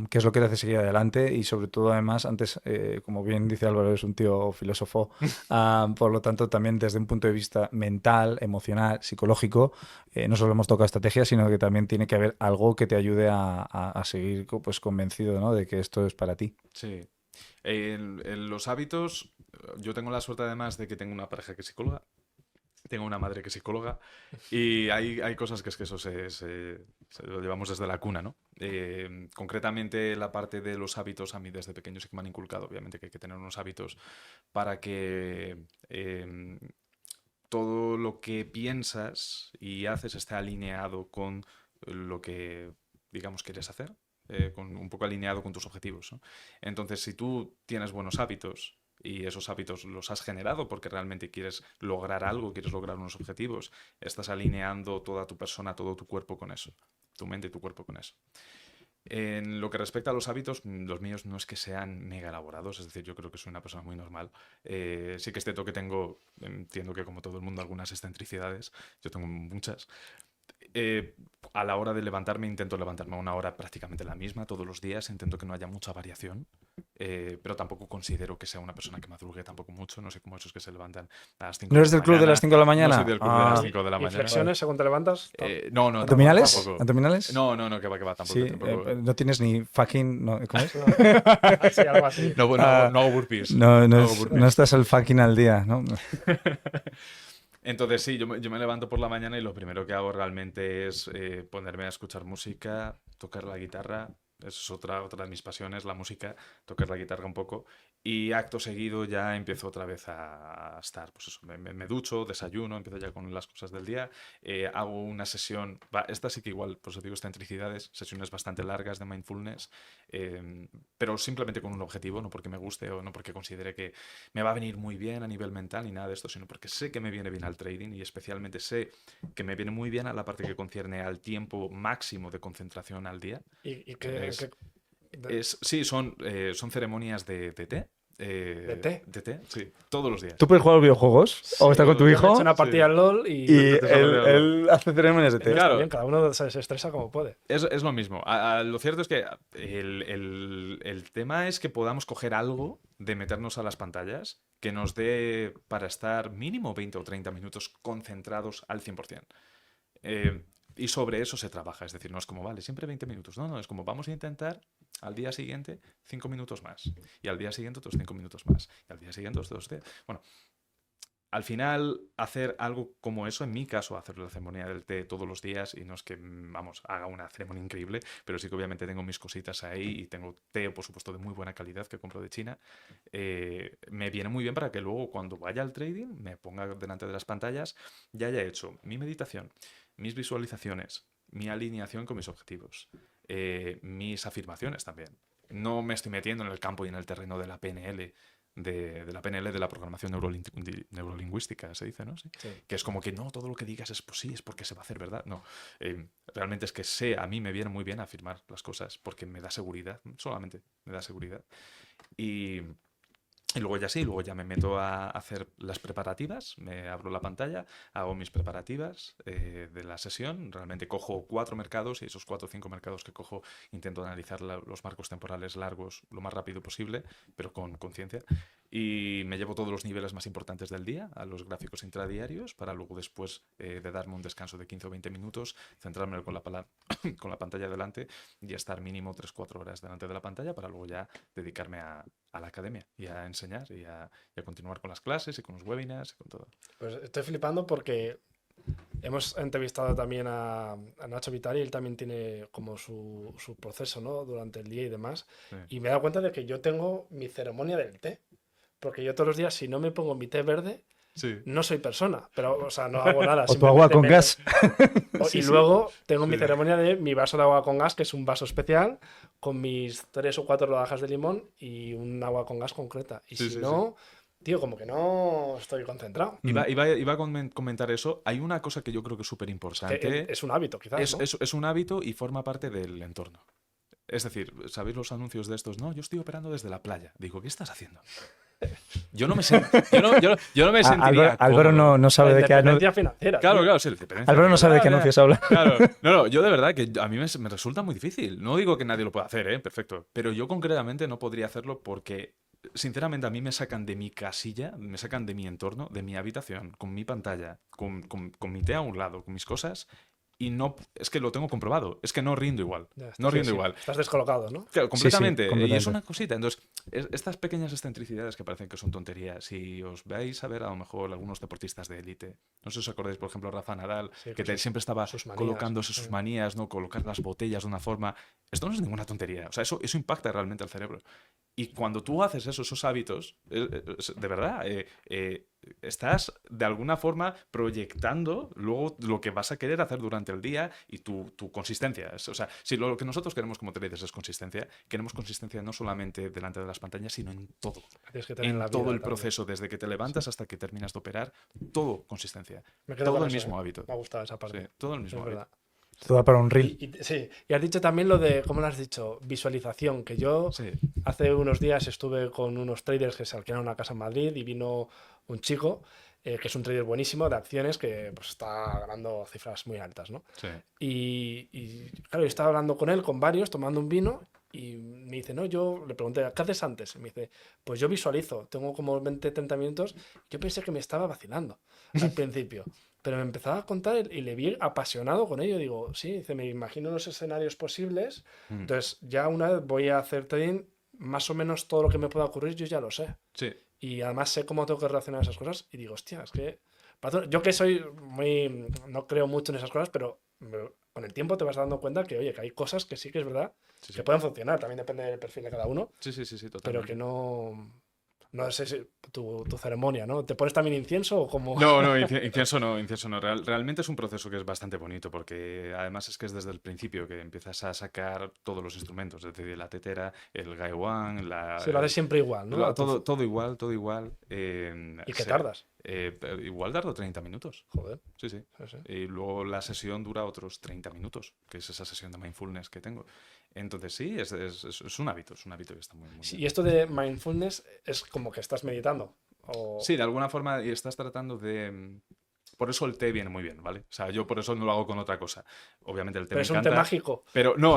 C: ¿Qué es lo que te hace seguir adelante? Y sobre todo, además, antes, como bien dice Álvaro, es un tío filósofo, por lo tanto, también desde un punto de vista mental, emocional, psicológico, no solo hemos tocado estrategia, sino que también tiene que haber algo que te ayude a seguir, pues, convencido, ¿no?, de que esto es para ti.
A: Sí. En los hábitos, yo tengo la suerte además de que tengo una pareja que es psicóloga, tengo una madre que es psicóloga y hay cosas que es que eso se lo llevamos desde la cuna, ¿no? Concretamente la parte de los hábitos a mí desde pequeño sí que me han inculcado, obviamente que hay que tener unos hábitos para que todo lo que piensas y haces esté alineado con lo que, digamos, quieres hacer. Un poco alineado con tus objetivos, ¿no? Entonces, si tú tienes buenos hábitos y esos hábitos los has generado porque realmente quieres lograr algo, quieres lograr unos objetivos, estás alineando toda tu persona, todo tu cuerpo con eso, tu mente y tu cuerpo con eso. En lo que respecta a los hábitos, los míos no es que sean mega elaborados, es decir, yo creo que soy una persona muy normal. Sí que es cierto que entiendo que como todo el mundo, algunas excentricidades, yo tengo muchas. A la hora de levantarme, intento levantarme a una hora prácticamente la misma todos los días. Intento que no haya mucha variación, pero tampoco considero que sea una persona que madrugue tampoco mucho. No sé cómo esos que se levantan a las 5
C: ¿No eres del club de las 5 de la mañana?
A: No soy del club de las 5 de la
B: ¿Y
A: mañana.
B: flexiones según te levantas?
A: No,
C: ¿Abdominales?
A: tampoco.
C: ¿Abdominales?
A: No, que va, tampoco.
C: Sí,
A: tampoco.
C: no tienes ni fucking... No, ¿cómo es?
B: Sí, algo así.
A: No hago burpees.
C: No
A: hago burpees.
C: no estás al fucking al día, ¿no?
A: Entonces sí, yo me levanto por la mañana y lo primero que hago realmente es ponerme a escuchar música, tocar la guitarra. Eso es otra de mis pasiones, la música, tocar la guitarra un poco. Y acto seguido ya empiezo otra vez a estar, pues eso, me ducho, desayuno, empiezo ya con las cosas del día. Hago una sesión, esta sí que igual, pues os digo, excentricidades, sesiones bastante largas de mindfulness, pero simplemente con un objetivo, no porque me guste o no porque considere que me va a venir muy bien a nivel mental ni nada de esto, sino porque sé que me viene bien al trading y especialmente sé que me viene muy bien a la parte que concierne al tiempo máximo de concentración al día.
B: ¿Y qué,
A: Sí, son ceremonias de té.
B: ¿De té?
A: De té, sí, todos los días.
C: ¿Tú puedes jugar a los videojuegos? ¿O estar con tu
B: He
C: hijo?
B: hecho una partida al LOL
C: Y
B: y
C: él hace ceremonias de té.
A: Claro.
B: está bien, cada uno se estresa como puede.
A: Es lo mismo. Lo cierto es que el tema es que podamos coger algo de meternos a las pantallas que nos dé para estar mínimo 20 o 30 minutos concentrados al 100%. Y sobre eso se trabaja, es decir, no es como, vale, siempre 20 minutos, no, es como vamos a intentar al día siguiente 5 minutos más, y al día siguiente otros 5 minutos más, y al día siguiente otros 10. Bueno, al final hacer algo como eso, en mi caso, hacer la ceremonia del té todos los días, y no es que, vamos, haga una ceremonia increíble, pero sí que obviamente tengo mis cositas ahí y tengo té, por supuesto, de muy buena calidad que compro de China, me viene muy bien para que luego cuando vaya al trading me ponga delante de las pantallas, ya haya hecho mi meditación, mis visualizaciones, mi alineación con mis objetivos, mis afirmaciones también. No me estoy metiendo en el campo y en el terreno de la PNL, de la PNL, de la programación neurolingüística, se dice, ¿no? Sí.
B: Sí.
A: Que es como que no, todo lo que digas es pues sí, es porque se va a hacer verdad. No, realmente es que a mí me viene muy bien afirmar las cosas porque me da seguridad, solamente me da seguridad. Y luego ya me meto a hacer las preparativas, me abro la pantalla, hago mis preparativas de la sesión, realmente cojo 4 mercados y esos 4 o 5 mercados que cojo intento analizar los marcos temporales largos lo más rápido posible, pero con conciencia. Y me llevo todos los niveles más importantes del día a los gráficos intradiarios para luego después de darme un descanso de 15 o 20 minutos, centrarme con la pantalla delante y estar mínimo 3-4 horas delante de la pantalla para luego ya dedicarme a la academia y a enseñar y a continuar con las clases y con los webinars y con todo.
B: Pues estoy flipando porque hemos entrevistado también a Nacho Vitali, él también tiene como su proceso, ¿no? Durante el día y demás.
A: Sí.
B: Y me he dado cuenta de que yo tengo mi ceremonia del té. Porque yo todos los días, si no me pongo mi té verde,
A: Sí.
B: no soy persona. Pero, o sea, no hago nada.
C: O tu agua con gas.
B: Y luego tengo mi ceremonia de mi vaso de agua con gas, que es un vaso especial, con mis 3 o 4 rodajas de limón y un agua con gas concreta. Y si no, tío, como que no estoy concentrado.
A: Iba a comentar eso. Hay una cosa que yo creo que es súper importante.
B: Es un hábito, quizás, ¿no?
A: Es un hábito y forma parte del entorno. Es decir, ¿sabéis los anuncios de estos? No, yo estoy operando desde la playa. Digo, ¿qué estás haciendo? Yo no me sentiría
C: Álvaro no sabe de qué
B: anuncio. Financiera.
A: Claro, sí, dependencia.
C: Álvaro no sabe de qué anuncios habla.
A: Claro, no, yo de verdad que a mí me resulta muy difícil. No digo que nadie lo pueda hacer, perfecto. Pero yo concretamente no podría hacerlo porque, sinceramente, a mí me sacan de mi casilla, me sacan de mi entorno, de mi habitación, con mi pantalla, con mi té a un lado, con mis cosas. Y no, es que lo tengo comprobado, es que no rindo igual. No rindo igual.
B: Estás descolocado, ¿no?
A: Claro, completamente.
C: Sí, completamente.
A: Y es una cosita. Entonces, estas pequeñas excentricidades que parecen que son tonterías, si os vais a ver a lo mejor algunos deportistas de élite, no sé si os acordáis, por ejemplo, Rafa Nadal, que siempre estaba colocándose sus manías, ¿no? Colocar las botellas de una forma. Esto no es ninguna tontería. O sea, eso impacta realmente al cerebro. Y cuando tú haces esos hábitos, de verdad, estás de alguna forma proyectando luego lo que vas a querer hacer durante el día y tu consistencia. O sea, si lo que nosotros queremos como traders es consistencia, queremos consistencia no solamente delante de las pantallas, sino en todo. En todo el proceso, desde que te levantas hasta que terminas de operar, todo consistencia. Todo el mismo hábito.
B: Me ha gustado esa parte.
A: Sí, todo el mismo hábito.
C: Todo para un reel.
B: Y has dicho también lo de, ¿cómo lo has dicho? Visualización, que yo hace unos días estuve con unos traders que se alquilaron una casa en Madrid y vino un chico que es un trader buenísimo de acciones que pues, está ganando cifras muy altas, ¿no?
A: Sí.
B: Y claro, yo estaba hablando con él, con varios, tomando un vino, y me dice, no, yo le pregunté, ¿qué haces antes? Y me dice, pues yo visualizo, tengo como 20, 30 minutos. Yo pensé que me estaba vacilando al principio, pero me empezaba a contar y le vi apasionado con ello. Digo, sí, dice, me imagino los escenarios posibles, entonces ya una vez voy a hacer trading, más o menos todo lo que me pueda ocurrir yo ya lo sé.
A: Sí.
B: Y además sé cómo tengo que relacionar esas cosas y digo, hostia, es que... Yo que soy muy... No creo mucho en esas cosas, pero con el tiempo te vas dando cuenta que, oye, que hay cosas que sí que es verdad
A: Sí,
B: que
A: sí.
B: pueden funcionar. También depende del perfil de cada uno,
A: Sí, totalmente.
B: pero que no... No sé si tu ceremonia, ¿no? ¿Te pones también incienso o como...?
A: No, incienso no. Realmente es un proceso que es bastante bonito porque además es que es desde el principio que empiezas a sacar todos los instrumentos, es decir, la tetera, el gaiwan,
B: Sí, lo haces siempre igual, ¿no?
A: todo igual.
B: ¿Y qué tardas?
A: Igual tardo 30 minutos.
B: Joder.
A: Sí.
B: Sí, sí.
A: Y luego la sesión dura otros 30 minutos, que es esa sesión de mindfulness que tengo. Entonces sí, es un hábito que está muy
B: Sí,
A: bien.
B: y esto de mindfulness es como que estás meditando.
A: Sí, de alguna forma y estás tratando de... Por eso el té viene muy bien, ¿vale? O sea, yo por eso no lo hago con otra cosa. Obviamente el té
B: Pero
A: me
B: es un
A: encanta.
B: té mágico.
A: Pero no.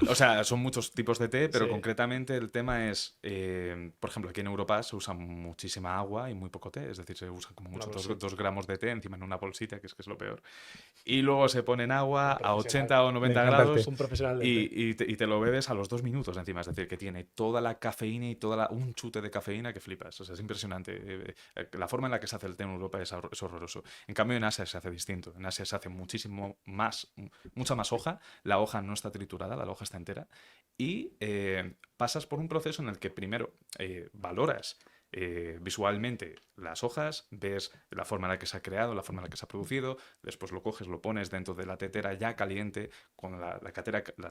A: O sea, son muchos tipos de té, pero
B: Sí.
A: concretamente el tema es, por ejemplo, aquí en Europa se usa muchísima agua y muy poco té. Es decir, se usa como mucho
B: bolsita.
A: 2 gramos de té encima en una bolsita, que es lo peor. Y luego se ponen agua a
B: profesional.
A: 80 o 90
C: Me encanta el
A: grados
C: té.
B: Un profesional del té.
A: y te lo bebes a los 2 minutos encima. Es decir, que tiene toda la cafeína y un chute de cafeína que flipas. O sea, es impresionante. La forma en la que se hace el té en Europa es horroroso. En cambio, en Asia se hace distinto. En Asia se hace mucha más hoja. La hoja no está triturada, la hoja está entera. Y pasas por un proceso en el que primero valoras visualmente las hojas, ves la forma en la que se ha creado, la forma en la que se ha producido, después lo coges, lo pones dentro de la tetera ya caliente, con la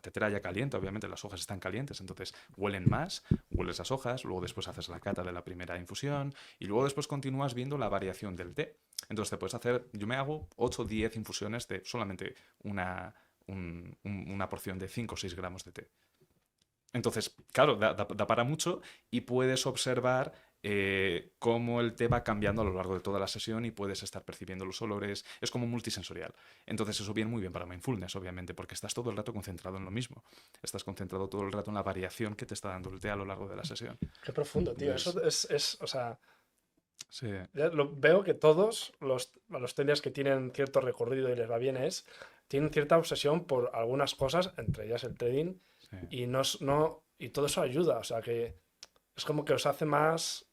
A: tetera ya caliente, obviamente las hojas están calientes, entonces huelen más, hueles las hojas, luego después haces la cata de la primera infusión y luego después continúas viendo la variación del té. Entonces te puedes hacer, yo me hago 8 o 10 infusiones de solamente una porción de 5 o 6 gramos de té. Entonces, claro, da para mucho y puedes observar cómo el té va cambiando a lo largo de toda la sesión y puedes estar percibiendo los olores. Es como multisensorial. Entonces eso viene muy bien para mindfulness, obviamente, porque estás todo el rato concentrado en lo mismo. Estás concentrado todo el rato en la variación que te está dando el té a lo largo de la sesión.
B: Qué profundo, tío. Eso es o sea...
A: Sí.
B: Veo que todos los traders que tienen cierto recorrido y les va bien tienen cierta obsesión por algunas cosas, entre ellas el trading,
A: Sí.
B: y todo eso ayuda. O sea que es como que os hace más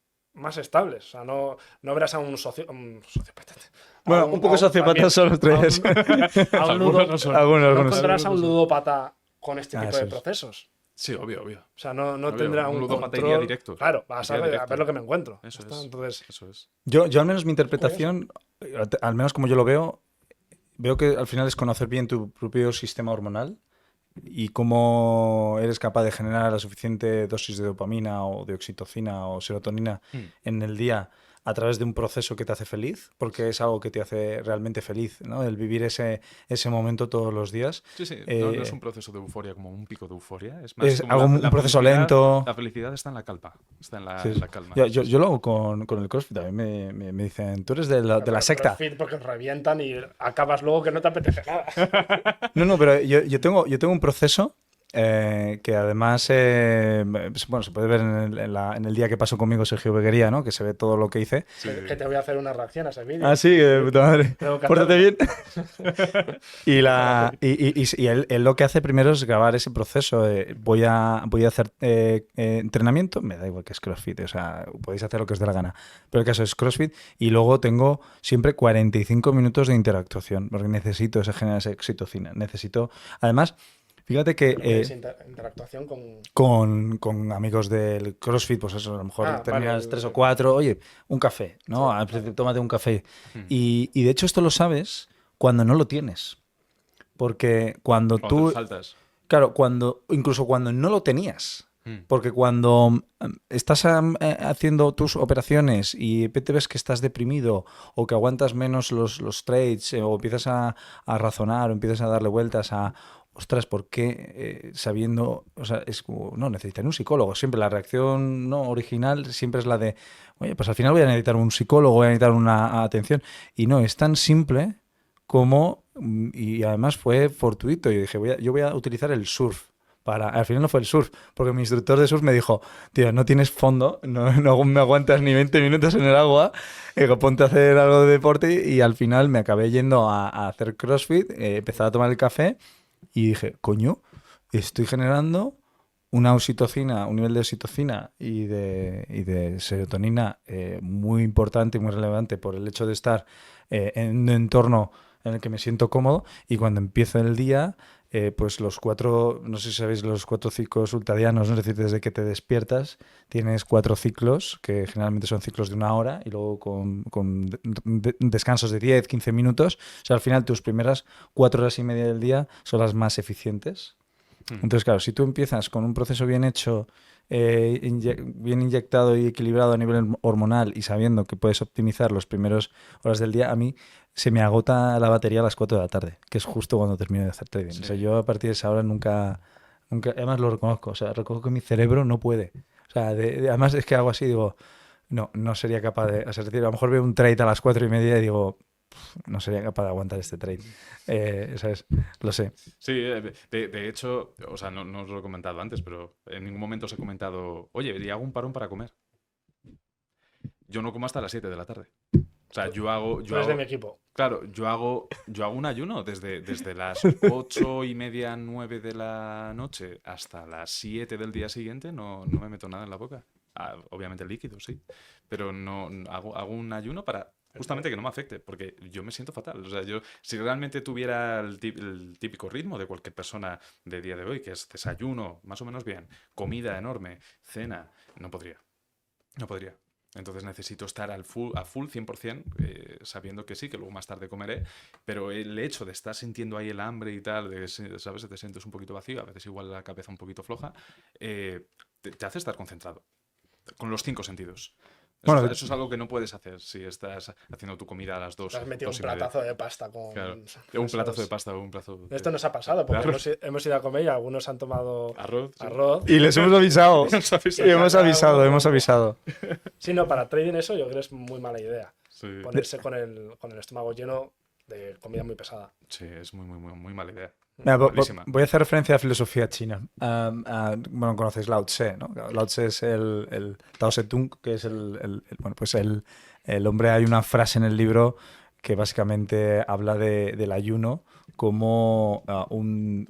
B: estables. O sea, no verás a un sociópata.
C: Bueno, un poco sociópatas son los traders.
A: Algunos no son.
C: Algunos.
B: No encontrarás a un ludópata con este tipo de
C: Eso es.
B: procesos.
A: Sí, obvio.
B: O sea, no
A: Obvio,
B: tendrá
A: un
B: un
A: ludópata
B: control.
A: iría directo.
B: Claro, vas a
A: Iría
B: ver,
A: directo.
B: lo que me encuentro.
A: Eso
B: Ya está.
A: es.
B: Entonces,
A: Eso es.
C: Yo al menos mi interpretación, al menos como yo lo veo que al final es conocer bien tu propio sistema hormonal y cómo eres capaz de generar la suficiente dosis de dopamina o de oxitocina o serotonina en el día a través de un proceso que te hace feliz, porque es algo que te hace realmente feliz, ¿no? El vivir ese momento todos los días.
A: Sí. No es un proceso de euforia como un pico de euforia. Es más
C: Es
A: como
C: algo, un proceso
A: felicidad.
C: lento.
A: La felicidad está en la calma. Está en la,
C: Sí.
A: en la calma.
C: Yo lo hago con el CrossFit. A mí me dicen, tú eres de la secta.
B: CrossFit porque os revientan y acabas luego que no te apetece nada.
C: No, pero yo tengo un proceso que además, bueno, se puede ver en el día que pasó conmigo Sergio Beguería, ¿no? Que se ve todo lo que hice.
A: Sí.
B: Que te voy a hacer una reacción a ese vídeo.
C: Ah, sí, puta madre.
B: Tengo que
C: Pórtate bien.
B: hacerlo.
C: y él lo que hace primero es grabar ese proceso. Voy a hacer entrenamiento, me da igual que es CrossFit, o sea, podéis hacer lo que os dé la gana. Pero el caso es CrossFit y luego tengo siempre 45 minutos de interactuación, porque necesito generar esa oxitocina. Además, fíjate que
B: interactuación
C: con amigos del CrossFit, pues eso, a lo mejor terminas
B: vale.
C: 3 o 4, oye, un café, ¿no?
B: Sí,
C: Al principio, tómate un café.
A: Mm.
C: Y de hecho esto lo sabes cuando no lo tienes. Porque cuando
A: Cuando
C: tú...
A: te saltas.
C: Claro, incluso cuando no lo tenías. Porque cuando estás haciendo tus operaciones y te ves que estás deprimido o que aguantas menos los trades o empiezas a razonar o empiezas a darle vueltas ostras, ¿por qué sabiendo, o sea, es como, no, necesitan un psicólogo? Siempre la reacción no original siempre es la de, oye, pues al final voy a necesitar un psicólogo, voy a necesitar una atención. Y no, es tan simple como, y además fue fortuito, yo dije, yo voy a utilizar el surf. Al final no fue el surf, porque mi instructor de surf me dijo, tío, no tienes fondo, no me aguantas ni 20 minutos en el agua, digo, ponte a hacer algo de deporte y al final me acabé yendo a hacer CrossFit, empecé a tomar el café y dije, coño, estoy generando una oxitocina, un nivel de oxitocina y de serotonina muy importante y muy relevante por el hecho de estar en un entorno en el que me siento cómodo y cuando empieza el día, pues los 4, no sé si sabéis los 4 ciclos ultradianos, ¿no? Es decir, desde que te despiertas tienes 4 ciclos, que generalmente son ciclos de 1 hora y luego con descansos de 10, 15 minutos. O sea, al final tus primeras 4 horas y media del día son las más eficientes. Entonces, claro, si tú empiezas con un proceso bien hecho, bien inyectado y equilibrado a nivel hormonal y sabiendo que puedes optimizar los primeros horas del día, a mí se me agota la batería a las 4 de la tarde, que es justo cuando termino de hacer trading.
A: Sí.
C: O sea, yo a partir de esa hora nunca, además lo reconozco, o sea, reconozco que mi cerebro no puede. O sea, además es que hago así, digo, no sería capaz de, o sea, es decir, a lo mejor veo un trade a las 4:30 y digo, no sería capaz de aguantar este trade. ¿Sabes? Lo sé.
A: Sí, de hecho, o sea, no os lo he comentado antes, pero en ningún momento os he comentado, oye, y hago un parón para comer. Yo no como hasta las 7 de la tarde. O sea,
B: Tú eres de mi equipo.
A: Claro, yo hago un ayuno desde las 8:30, 9 de la noche hasta las 7 del día siguiente, no me meto nada en la boca. Obviamente líquido, sí, pero no hago un ayuno para justamente que no me afecte, porque yo me siento fatal. O sea, si realmente tuviera el típico ritmo de cualquier persona de día de hoy, que es desayuno, más o menos bien, comida enorme, cena, no podría. No podría. Entonces necesito estar a full 100%, sabiendo que sí, que luego más tarde comeré, pero el hecho de estar sintiendo ahí el hambre y tal, ¿sabes? Te sientes un poquito vacío, a veces igual la cabeza un poquito floja, te hace estar concentrado, con los 5 sentidos.
C: Bueno,
A: Eso es algo que no puedes hacer si estás haciendo tu comida a las 2.
B: Te has metido un
A: 2:30.
B: platazo de pasta con...
A: Claro. Un
B: esos-
A: platazo de pasta o un plato
B: Esto nos ha pasado, porque
A: arroz.
B: hemos ido a comer y algunos han tomado
A: Arroz. Sí.
B: arroz.
C: y les hemos avisado.
A: Nos avisan.
C: Y hemos avisado.
B: Sí, no, para trading eso yo creo que es muy mala idea.
A: Sí.
B: Ponerse con el estómago lleno de comida muy pesada.
A: Sí, es muy mala idea.
C: Mira,
A: Malísima.
C: voy a hacer referencia a filosofía china. Bueno, conocéis Lao Tse, ¿no? Lao Tse es el Tao Tse Tung, que es bueno, pues el hombre. Hay una frase en el libro que básicamente habla del ayuno como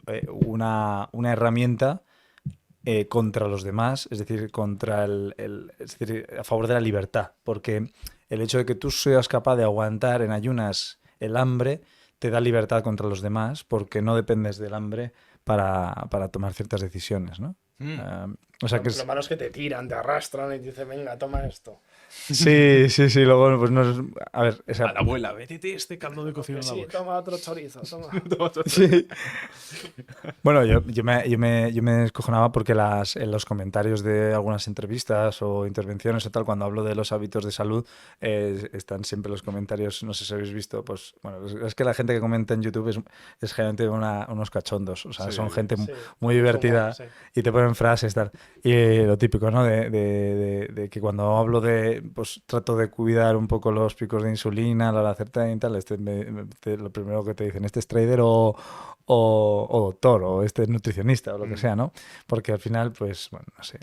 C: una herramienta contra los demás, es decir, es decir, a favor de la libertad, porque el hecho de que tú seas capaz de aguantar en ayunas el hambre te da libertad contra los demás, porque no dependes del hambre para tomar ciertas decisiones, ¿no? O sea que
B: Lo malo es que te tiran, te arrastran y te dicen, venga, toma esto.
C: sí, luego pues no es... A ver,
A: A la abuela, métete este caldo de cocina en la
B: Sí,
A: boca.
B: toma otro chorizo, toma.
C: Sí. Bueno, yo me descojonaba porque en los comentarios de algunas entrevistas o intervenciones o tal, cuando hablo de los hábitos de salud, están siempre los comentarios, no sé si habéis visto, pues bueno, es que la gente que comenta en YouTube es generalmente unos cachondos, o sea,
A: Sí,
C: son gente
B: sí,
C: muy divertida
B: humor, sí.
C: y te ponen frases tal. Y lo típico, ¿no? De que cuando hablo pues trato de cuidar un poco los picos de insulina a la hora de hacer trading y tal, lo primero que te dicen, este es trader o doctor, o este es nutricionista, o lo que sea, ¿no? Porque al final, pues, bueno, no sé,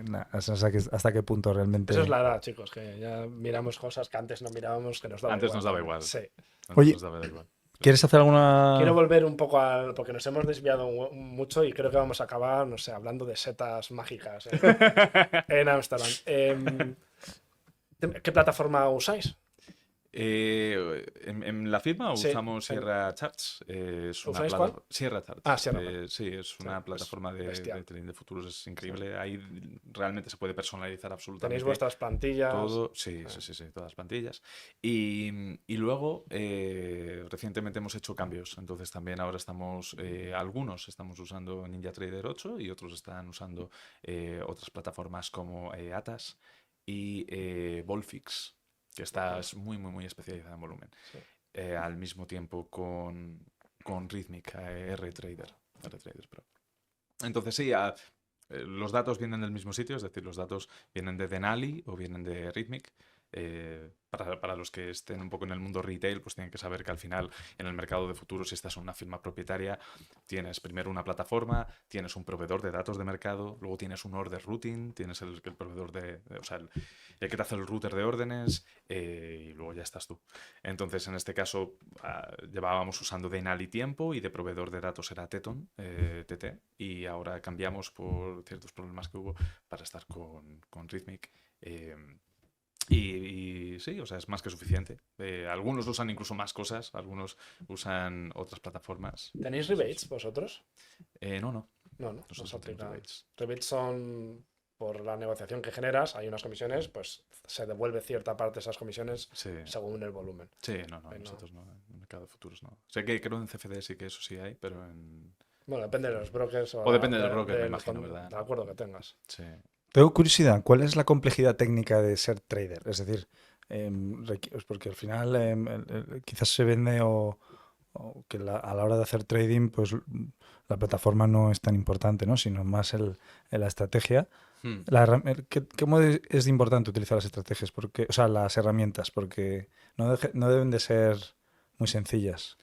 C: hasta qué punto realmente...
B: Eso es la edad, chicos, que ya miramos cosas que antes no mirábamos, que nos daba
A: Antes
B: igual.
A: nos daba igual.
B: Sí.
C: Oye,
A: Nos daba igual.
C: ¿Quieres hacer alguna...?
B: Quiero volver un poco porque nos hemos desviado mucho y creo que vamos a acabar, no sé, hablando de setas mágicas en Ámsterdam. ¿Qué plataforma usáis?
A: En la firma
B: Sí,
A: usamos Sierra Charts. Es una
B: ¿Usáis cuál?
A: Sierra Charts.
B: Ah, Sierra.
A: Sí, es una
B: Sí, pues,
A: plataforma de
B: bestial.
A: trading de futuros, es increíble. Ahí realmente se puede personalizar absolutamente
B: Tenéis vuestras plantillas.
A: todo. Sí, todas las plantillas. Y luego, recientemente hemos hecho cambios. Entonces también ahora algunos estamos usando NinjaTrader 8 y otros están usando otras plataformas como Atas y Volfix, que está muy especializada en volumen.
B: Sí.
A: Al mismo tiempo con Rhythmic, R-Trader. RTraders Pro. Entonces sí, los datos vienen del mismo sitio, es decir, los datos vienen de Denali o vienen de Rhythmic. Para los que estén un poco en el mundo retail, pues tienen que saber que al final en el mercado de futuros, si estás en una firma propietaria, tienes primero una plataforma, tienes un proveedor de datos de mercado, luego tienes un order routing, tienes el proveedor o sea, el que te hace el router de órdenes, y luego ya estás tú. Entonces, en este caso, llevábamos usando Denali tiempo y de proveedor de datos era Teton, TT, y ahora cambiamos por ciertos problemas que hubo para estar con Rhythmic. Y sí, o sea, es más que suficiente. Algunos usan incluso más cosas, algunos usan otras plataformas.
B: ¿Tenéis rebates vosotros?
A: No.
B: No, no.
A: Nosotros
B: No
A: no tenemos rebates.
B: Rebates son por la negociación que generas, hay unas comisiones, pues se devuelve cierta parte de esas comisiones
A: Sí.
B: según el volumen.
A: Sí, no,
B: Pero no.
A: nosotros no. En el mercado de futuros no. Sé que creo en CFD sí que eso sí hay, pero en...
B: Bueno, depende de los brokers
A: O depende del broker, me imagino, ¿verdad?
B: De acuerdo que tengas.
A: Sí.
C: Tengo curiosidad, ¿cuál es la complejidad técnica de ser trader? Es decir, porque al final quizás se vende o que a la hora de hacer trading, pues la plataforma no es tan importante, ¿no? Sino más la estrategia.
A: Hmm.
C: ¿Cómo es importante utilizar las estrategias? O sea, las herramientas, porque no deben de ser muy sencillas.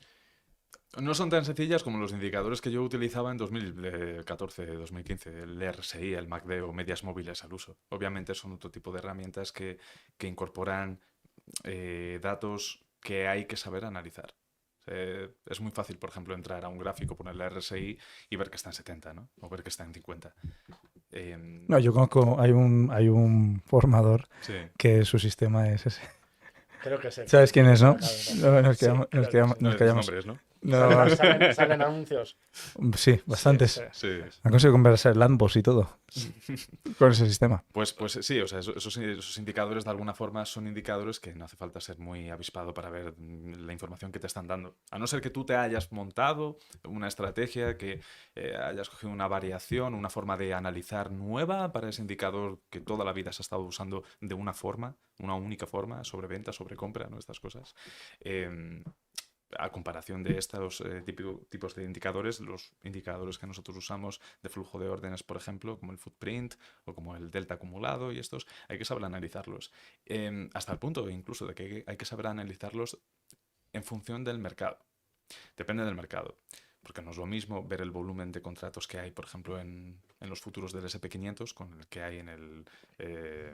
A: No son tan sencillas como los indicadores que yo utilizaba en 2014-2015, el RSI, el MACD o medias móviles al uso. Obviamente son otro tipo de herramientas que incorporan datos que hay que saber analizar. Es muy fácil, por ejemplo, entrar a un gráfico, poner el RSI y ver que está en 70, ¿no? O ver que está en 50.
C: No, yo conozco, hay un formador
A: Sí.
C: que su sistema es ese.
B: Creo que sé.
C: ¿Sabes quién es, no?
B: Sí,
C: Nos
B: creo que sí.
C: nos
A: No
C: callamos.
A: nombres, ¿no?
C: No,
B: Salen anuncios.
C: sí, bastantes.
B: Sí.
A: Sí.
C: Han conseguido conversar Lambos y todo con ese sistema.
A: Pues sí, o sea, esos indicadores de alguna forma son indicadores que no hace falta ser muy avispado para ver la información que te están dando. A no ser que tú te hayas montado una estrategia, que hayas cogido una variación, una forma de analizar nueva para ese indicador que toda la vida has estado usando de una forma, una única forma, sobre venta, sobre compra, ¿no? Estas cosas. A comparación de estos tipos de indicadores, los indicadores que nosotros usamos de flujo de órdenes, por ejemplo, como el footprint o como el delta acumulado y estos, hay que saber analizarlos. Hasta el punto incluso de que hay que saber analizarlos en función del mercado. Depende del mercado. Porque no es lo mismo ver el volumen de contratos que hay, por ejemplo, en los futuros del SP500 con el que hay en el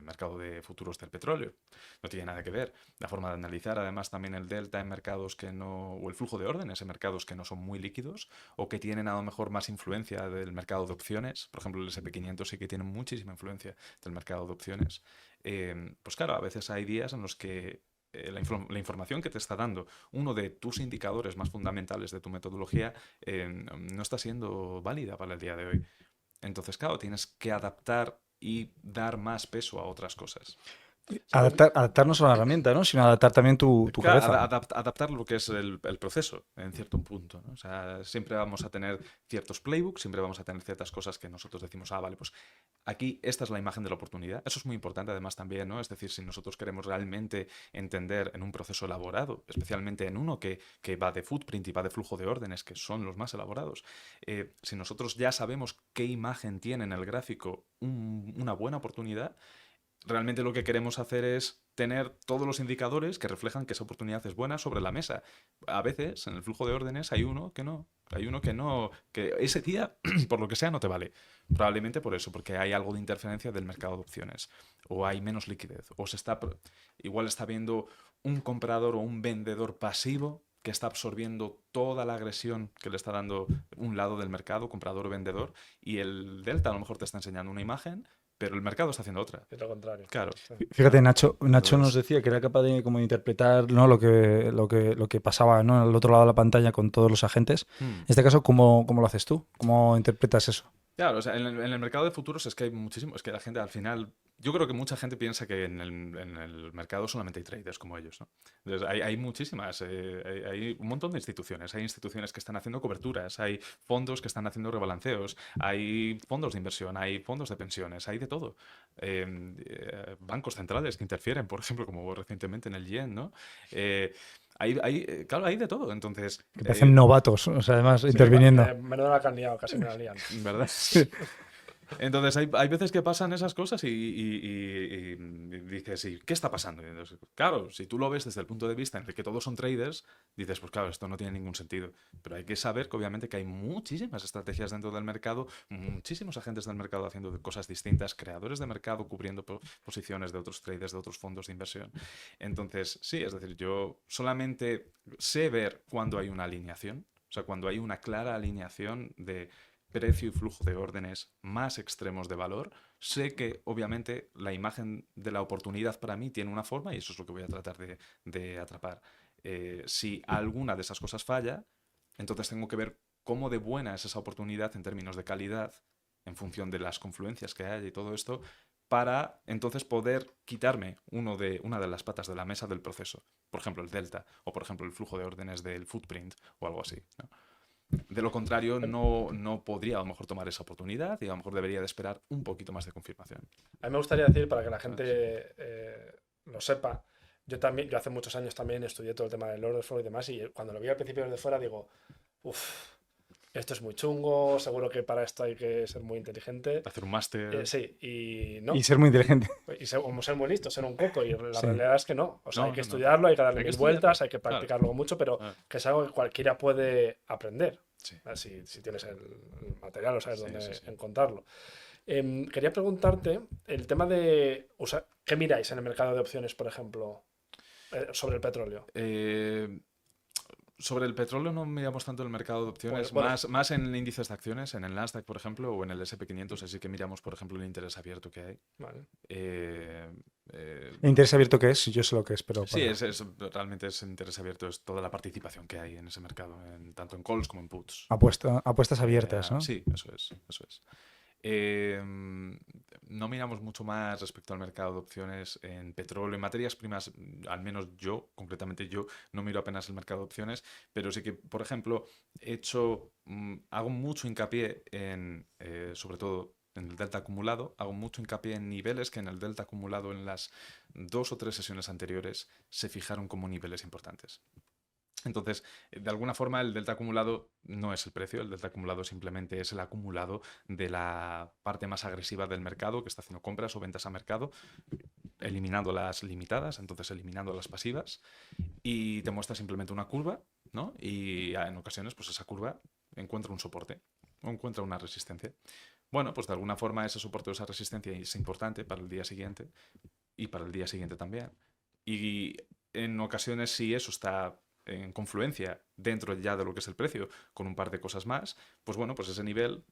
A: mercado de futuros del petróleo. No tiene nada que ver. La forma de analizar, además, también el delta en mercados que no... o el flujo de órdenes en mercados que no son muy líquidos o que tienen a lo mejor más influencia del mercado de opciones. Por ejemplo, el SP500 sí que tiene muchísima influencia del mercado de opciones. Pues claro, a veces hay días en los que la información que te está dando uno de tus indicadores más fundamentales de tu metodología no está siendo válida para el día de hoy. Entonces, claro, tienes que adaptar y dar más peso a otras cosas.
C: Adaptar no solo a la herramienta, ¿no? Sino adaptar también tu
A: Claro,
C: cabeza.
A: adaptar lo que es el proceso en cierto punto, ¿no? O sea, siempre vamos a tener ciertos playbooks, siempre vamos a tener ciertas cosas que nosotros decimos, vale, pues aquí esta es la imagen de la oportunidad. Eso es muy importante además también, ¿no? Es decir, si nosotros queremos realmente entender en un proceso elaborado, especialmente en uno que va de footprint y va de flujo de órdenes, que son los más elaborados, si nosotros ya sabemos qué imagen tiene en el gráfico una buena oportunidad, realmente lo que queremos hacer es tener todos los indicadores que reflejan que esa oportunidad es buena sobre la mesa. A veces, en el flujo de órdenes, hay uno que no. Hay uno que no, que ese día, por lo que sea, no te vale. Probablemente por eso, porque hay algo de interferencia del mercado de opciones. O hay menos liquidez. O igual está viendo un comprador o un vendedor pasivo que está absorbiendo toda la agresión que le está dando un lado del mercado, comprador o vendedor, y el delta a lo mejor te está enseñando una imagen, pero el mercado está haciendo otra.
B: Es lo contrario.
A: Claro.
B: Sí.
C: Fíjate, Nacho nos decía que era capaz de como interpretar, ¿no? lo que pasaba, ¿no? Al otro lado de la pantalla con todos los agentes. En este caso, ¿cómo lo haces tú? ¿Cómo interpretas eso?
A: Claro, o sea, en el mercado de futuros es que hay muchísimo, es que la gente al final, yo creo que mucha gente piensa que en el mercado solamente hay traders como ellos, ¿no? Entonces, hay muchísimas, hay un montón de instituciones, hay instituciones que están haciendo coberturas, hay fondos que están haciendo rebalanceos, hay fondos de inversión, hay fondos de pensiones, hay de todo. Bancos centrales que interfieren, por ejemplo, como recientemente en el yen, ¿no? claro, hay de todo. Entonces,
C: Que parecen novatos, o sea, además, interviniendo.
B: Menuda la que han liado, casi me la lían.
A: ¿verdad? Entonces hay veces que pasan esas cosas y dices, ¿y qué está pasando? Y entonces, claro, si tú lo ves desde el punto de vista en el que todos son traders, dices, pues claro, esto no tiene ningún sentido. Pero hay que saber que obviamente que hay muchísimas estrategias dentro del mercado, muchísimos agentes del mercado haciendo cosas distintas, creadores de mercado cubriendo posiciones de otros traders, de otros fondos de inversión. Entonces, sí, es decir, yo solamente sé ver cuando hay una alineación, o sea, cuando hay una clara alineación de precio y flujo de órdenes más extremos de valor, sé que obviamente la imagen de la oportunidad para mí tiene una forma y eso es lo que voy a tratar de atrapar. Si alguna de esas cosas falla, entonces tengo que ver cómo de buena es esa oportunidad en términos de calidad, en función de las confluencias que hay y todo esto, para entonces poder quitarme una de las patas de la mesa del proceso. Por ejemplo, el delta, o por ejemplo, el flujo de órdenes del footprint, o algo así, ¿no? De lo contrario, no podría a lo mejor tomar esa oportunidad y a lo mejor debería de esperar un poquito más de confirmación.
B: A mí me gustaría decir, para que la gente lo sepa, yo hace muchos años también estudié todo el tema del order flow y demás, y cuando lo vi al principio desde fuera digo, uff, esto es muy chungo, seguro que para esto hay que ser muy inteligente.
A: Hacer un máster.
B: Sí, y no.
C: Y ser muy inteligente.
B: Y ser muy listo, ser un coco, y la
C: Sí.
B: realidad es que no. O sea,
A: No,
B: hay que
A: no.
B: estudiarlo, hay que darle
A: Hay que
B: mil
A: estudiarlo,
B: vueltas, hay que
A: claro.
B: practicarlo mucho, pero que es algo que cualquiera puede aprender.
A: Sí.
B: Si tienes el material o sabes
A: Sí,
B: dónde
A: sí, sí.
B: encontrarlo. Quería preguntarte el tema de ¿qué miráis en el mercado de opciones, por ejemplo, sobre el petróleo?
A: Sobre el petróleo no miramos tanto el mercado de opciones,
B: Bueno.
A: más en índices de acciones, en el Nasdaq, por ejemplo, o en el S&P 500, así que miramos, por ejemplo, el interés abierto que hay.
B: Vale.
C: ¿El interés abierto qué es? Yo sé lo que es, pero...
A: Sí,
C: para-
A: realmente es interés abierto, es toda la participación que hay en ese mercado, tanto en calls como en puts.
C: Apuestas abiertas, ¿no?
A: Sí, eso es. No miramos mucho más respecto al mercado de opciones en petróleo, en materias primas, al menos yo, concretamente yo, no miro apenas el mercado de opciones, pero sí que, por ejemplo, hago mucho hincapié sobre todo en el delta acumulado, hago mucho hincapié en niveles que en el delta acumulado en las 2 o 3 sesiones anteriores se fijaron como niveles importantes. Entonces, de alguna forma, el delta acumulado no es el precio, el delta acumulado simplemente es el acumulado de la parte más agresiva del mercado que está haciendo compras o ventas a mercado, eliminando las limitadas, entonces eliminando las pasivas, y te muestra simplemente una curva, ¿no? Y en ocasiones, pues esa curva encuentra un soporte o encuentra una resistencia. Bueno, pues de alguna forma ese soporte o esa resistencia es importante para el día siguiente y para el día siguiente también. Y en ocasiones, si eso está en confluencia dentro ya de lo que es el precio con un par de cosas más, pues bueno, pues ese nivel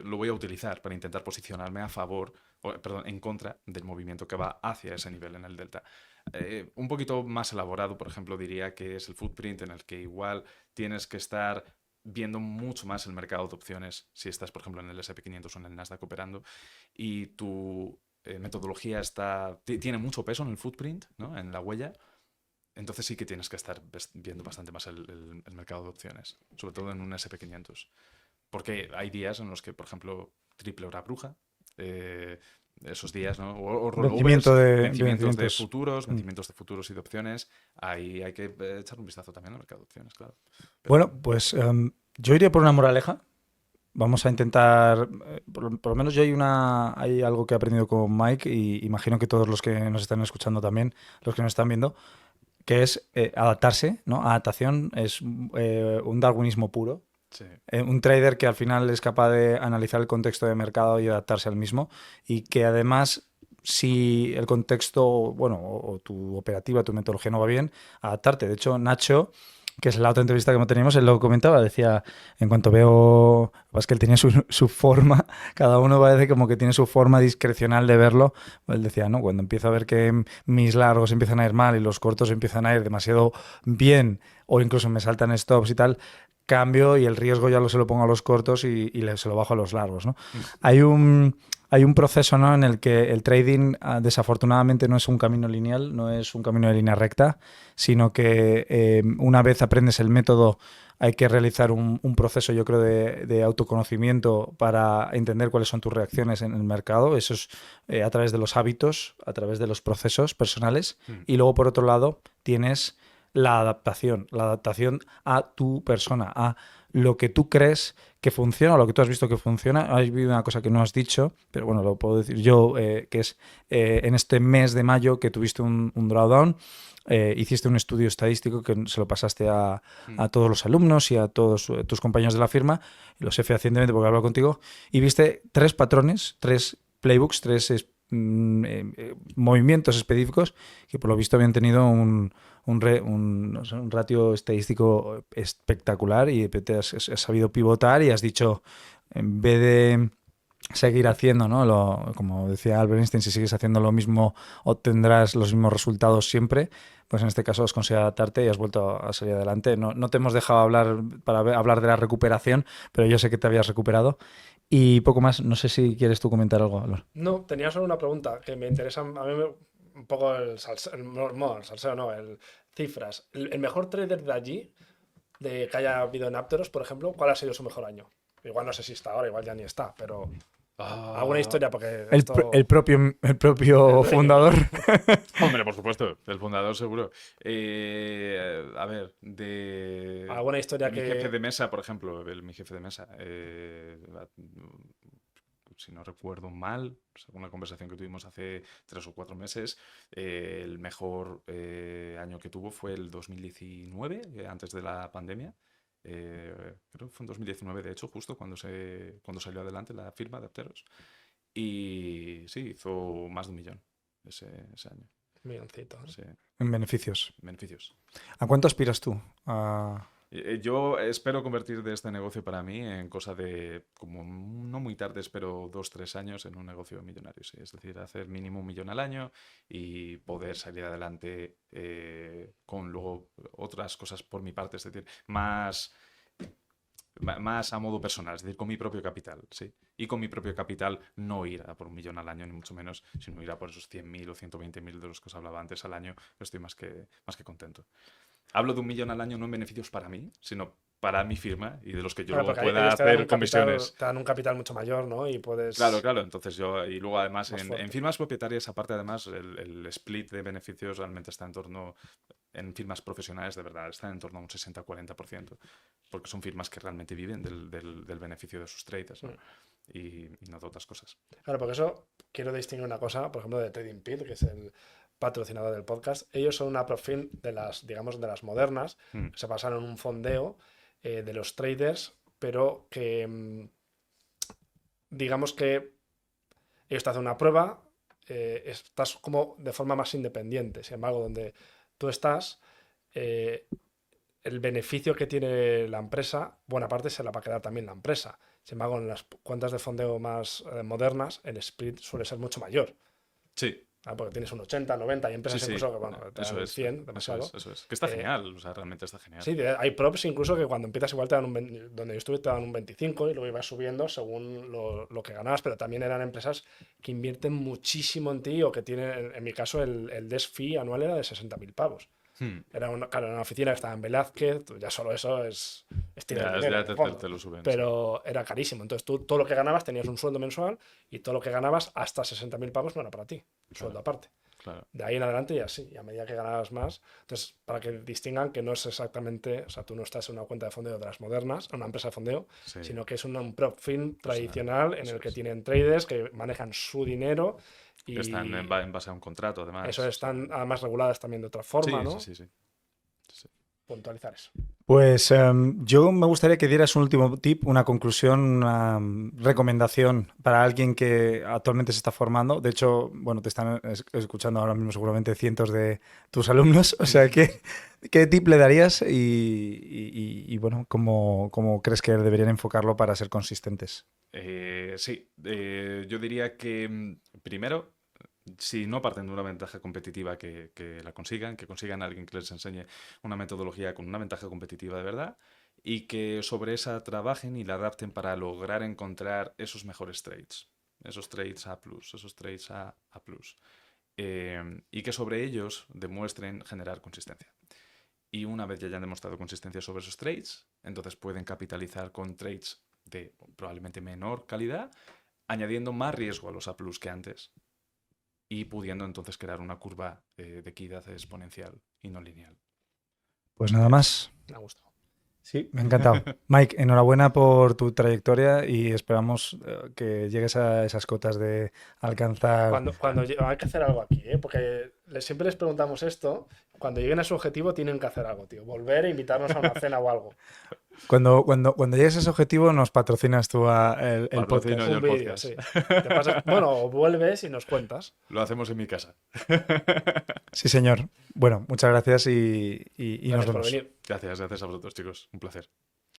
A: lo voy a utilizar para intentar posicionarme en contra del movimiento que va hacia ese nivel en el delta. Un poquito más elaborado, por ejemplo, diría que es el footprint, en el que igual tienes que estar viendo mucho más el mercado de opciones si estás, por ejemplo, en el S&P 500 o en el Nasdaq operando y tu metodología tiene mucho peso en el footprint, ¿no? En la huella. Entonces sí que tienes que estar viendo bastante más el mercado de opciones, sobre todo en un S&P 500. Porque hay días en los que, por ejemplo, triple hora bruja, esos días, ¿no? O
C: Vencimiento
A: vencimientos de futuros, vencimientos de futuros y de opciones. Ahí hay que echar un vistazo también al mercado de opciones, claro.
C: Bueno, pues yo iría por una moraleja. Vamos a intentar, por lo menos yo hay algo que he aprendido con Mike y imagino que todos los que nos están escuchando también, los que nos están viendo, que es adaptarse, ¿no? Adaptación es un darwinismo puro.
A: Sí.
C: Un trader que al final es capaz de analizar el contexto de mercado y adaptarse al mismo y que además, si el contexto, bueno, o tu operativa, tu metodología no va bien, adaptarte. De hecho, Nacho, que es la otra entrevista que teníamos, él lo comentaba, decía, en cuanto veo, es que él tenía su forma, cada uno parece como que tiene su forma discrecional de verlo. Él decía, no, cuando empiezo a ver que mis largos empiezan a ir mal y los cortos empiezan a ir demasiado bien o incluso me saltan stops y tal, cambio y el riesgo ya se lo pongo a los cortos y se lo bajo a los largos, ¿no? Hay un proceso, ¿no?, en el que el trading desafortunadamente no es un camino lineal, no es un camino de línea recta, sino que una vez aprendes el método hay que realizar un proceso, yo creo, de autoconocimiento para entender cuáles son tus reacciones en el mercado. Eso es a través de los hábitos, a través de los procesos personales. Y luego, por otro lado, tienes la adaptación a tu persona, a lo que tú crees que funciona o lo que tú has visto que funciona. Hay una cosa que no has dicho, pero bueno, lo puedo decir yo, que es en este mes de mayo que tuviste un drawdown, hiciste un estudio estadístico que se lo pasaste a todos los alumnos y a todos tus compañeros de la firma, lo sé fehacientemente porque he hablado contigo, y viste 3 patrones, 3 playbooks, 3 movimientos específicos que por lo visto habían tenido no sé, un ratio estadístico espectacular y te has sabido pivotar y has dicho, en vez de seguir haciendo, ¿no? Como decía Albert Einstein, si sigues haciendo lo mismo obtendrás los mismos resultados siempre. Pues en este caso has conseguido adaptarte y has vuelto a salir adelante. No te hemos dejado hablar para hablar de la recuperación, pero yo sé que te habías recuperado. Y poco más, no sé si quieres tú comentar algo, Albert.
B: No, tenía solo una pregunta que me interesa a mí un poco el salseo, el salseo no, el cifras. El mejor trader de allí, de que haya habido en Apteros, por ejemplo, ¿cuál ha sido su mejor año? Igual no sé si está ahora, igual ya ni está, pero alguna historia, porque esto...
C: El propio fundador.
A: Hombre, por supuesto, el fundador seguro. A ver,
B: Alguna historia
A: mi
B: que...
A: jefe de mesa, por ejemplo, mi jefe de mesa, si no recuerdo mal, según la conversación que tuvimos hace 3 o 4 meses, el mejor año que tuvo fue el 2019, antes de la pandemia. Creo que fue en 2019, de hecho, justo cuando salió adelante la firma de Apteros. Y sí, hizo más de 1 millón ese año.
B: Milloncito, ¿eh?
A: Sí,
C: En beneficios.
A: beneficios.
C: ¿A cuánto aspiras tú?
A: Yo espero convertir de este negocio para mí en cosa de, como no muy tarde, espero 2-3 años en un negocio millonario, sí. Es decir, hacer mínimo 1 millón al año y poder salir adelante con luego otras cosas por mi parte, es decir, más a modo personal, es decir, con mi propio capital, sí. Y con mi propio capital no ir a por 1 millón al año, ni mucho menos, sino ir a por esos 100.000 o 120.000 de los que os hablaba antes al año. Estoy más que contento. Hablo de 1 millón al año no en beneficios para mí, sino para mi firma y de los que yo
B: Claro,
A: luego
B: porque
A: pueda
B: ellos te dan
A: hacer comisiones.
B: te dan un capital mucho mayor, ¿no? Y
A: Claro,
B: puedes...
A: entonces y luego además
B: Más
A: en
B: fuerte.
A: firmas propietarias, aparte además, el split de beneficios realmente está en firmas profesionales de verdad, está en torno a un 60-40%, porque son firmas que realmente viven del beneficio de sus traders, ¿no? Y no de otras cosas.
B: Claro, porque eso quiero distinguir una cosa, por ejemplo, de TradingPeak, que es el patrocinador del podcast. Ellos son una profil de las, digamos, de las modernas, que se basan en un fondeo de los traders, pero que, digamos que ellos te hacen una prueba, estás como de forma más independiente. Sin embargo, donde tú estás, eh, el beneficio que tiene la empresa, buena parte se la va a quedar también la empresa. Sin embargo, en las cuentas de fondeo más modernas, el split suele ser mucho mayor.
A: Sí,
B: Porque tienes un 80, 90, hay empresas
A: sí,
B: incluso que bueno, te dan
A: eso
B: un
A: es,
B: 100, demasiado.
A: eso es. Que está genial, o sea, realmente está genial.
B: Sí, hay props incluso que cuando empiezas igual te dan donde yo estuve te dan un 25 y luego ibas subiendo según lo que ganabas, pero también eran empresas que invierten muchísimo en ti o que tienen, en mi caso, el desk fee anual era de 60.000 pavos. Era claro, una oficina que estaba en Velázquez, ya solo eso es tirar dinero, en el fondo.
A: Te lo suben.
B: Pero sí, era carísimo. Entonces tú todo lo que ganabas tenías un sueldo mensual y todo lo que ganabas hasta 60.000 pavos no era para ti, un sueldo aparte.
A: Claro.
B: De ahí en adelante y así, y a medida que ganabas más. Entonces, para que distingan que no es exactamente, o sea, tú no estás en una cuenta de fondeo de las modernas, en una empresa de fondeo,
A: Sí.
B: sino que es un prop firm tradicional en el que tienen traders que manejan su dinero y
A: que están en base a un contrato, además.
B: eso están además reguladas también de otra forma,
A: sí,
B: ¿no?
A: sí.
B: Puntualizar eso.
C: Pues yo me gustaría que dieras un último tip, una conclusión, una recomendación para alguien que actualmente se está formando. De hecho, bueno, te están escuchando ahora mismo seguramente cientos de tus alumnos. O sea, ¿qué tip le darías y bueno, cómo crees que deberían enfocarlo para ser consistentes?
A: Yo diría que primero, si no parten de una ventaja competitiva, que consigan a alguien que les enseñe una metodología con una ventaja competitiva de verdad y que sobre esa trabajen y la adapten para lograr encontrar esos mejores trades, esos trades A+, esos trades A+. Y que sobre ellos demuestren generar consistencia. Y una vez ya hayan demostrado consistencia sobre esos trades, entonces pueden capitalizar con trades de probablemente menor calidad, añadiendo más riesgo a los A+ que antes y pudiendo entonces crear una curva de equidad exponencial y no lineal.
C: Pues nada más.
B: Me ha gustado.
C: Sí, me ha encantado. Mike, enhorabuena por tu trayectoria y esperamos que llegues a esas cotas de alcanzar.
B: Hay que hacer algo aquí, ¿eh? Porque siempre les preguntamos esto. Cuando lleguen a su objetivo tienen que hacer algo, tío. Volver e invitarnos a una cena o algo.
C: Cuando llegues a ese objetivo, nos patrocinas tú el
A: Patrocino
C: podcast.
A: yo
B: Un
A: el
B: vídeo,
A: podcast.
B: sí. Bueno, o vuelves y nos cuentas.
A: Lo hacemos en mi casa.
C: Sí, señor. Bueno, muchas gracias y nos
B: Gracias por
C: vemos.
B: venir.
A: Gracias a vosotros, chicos. Un placer.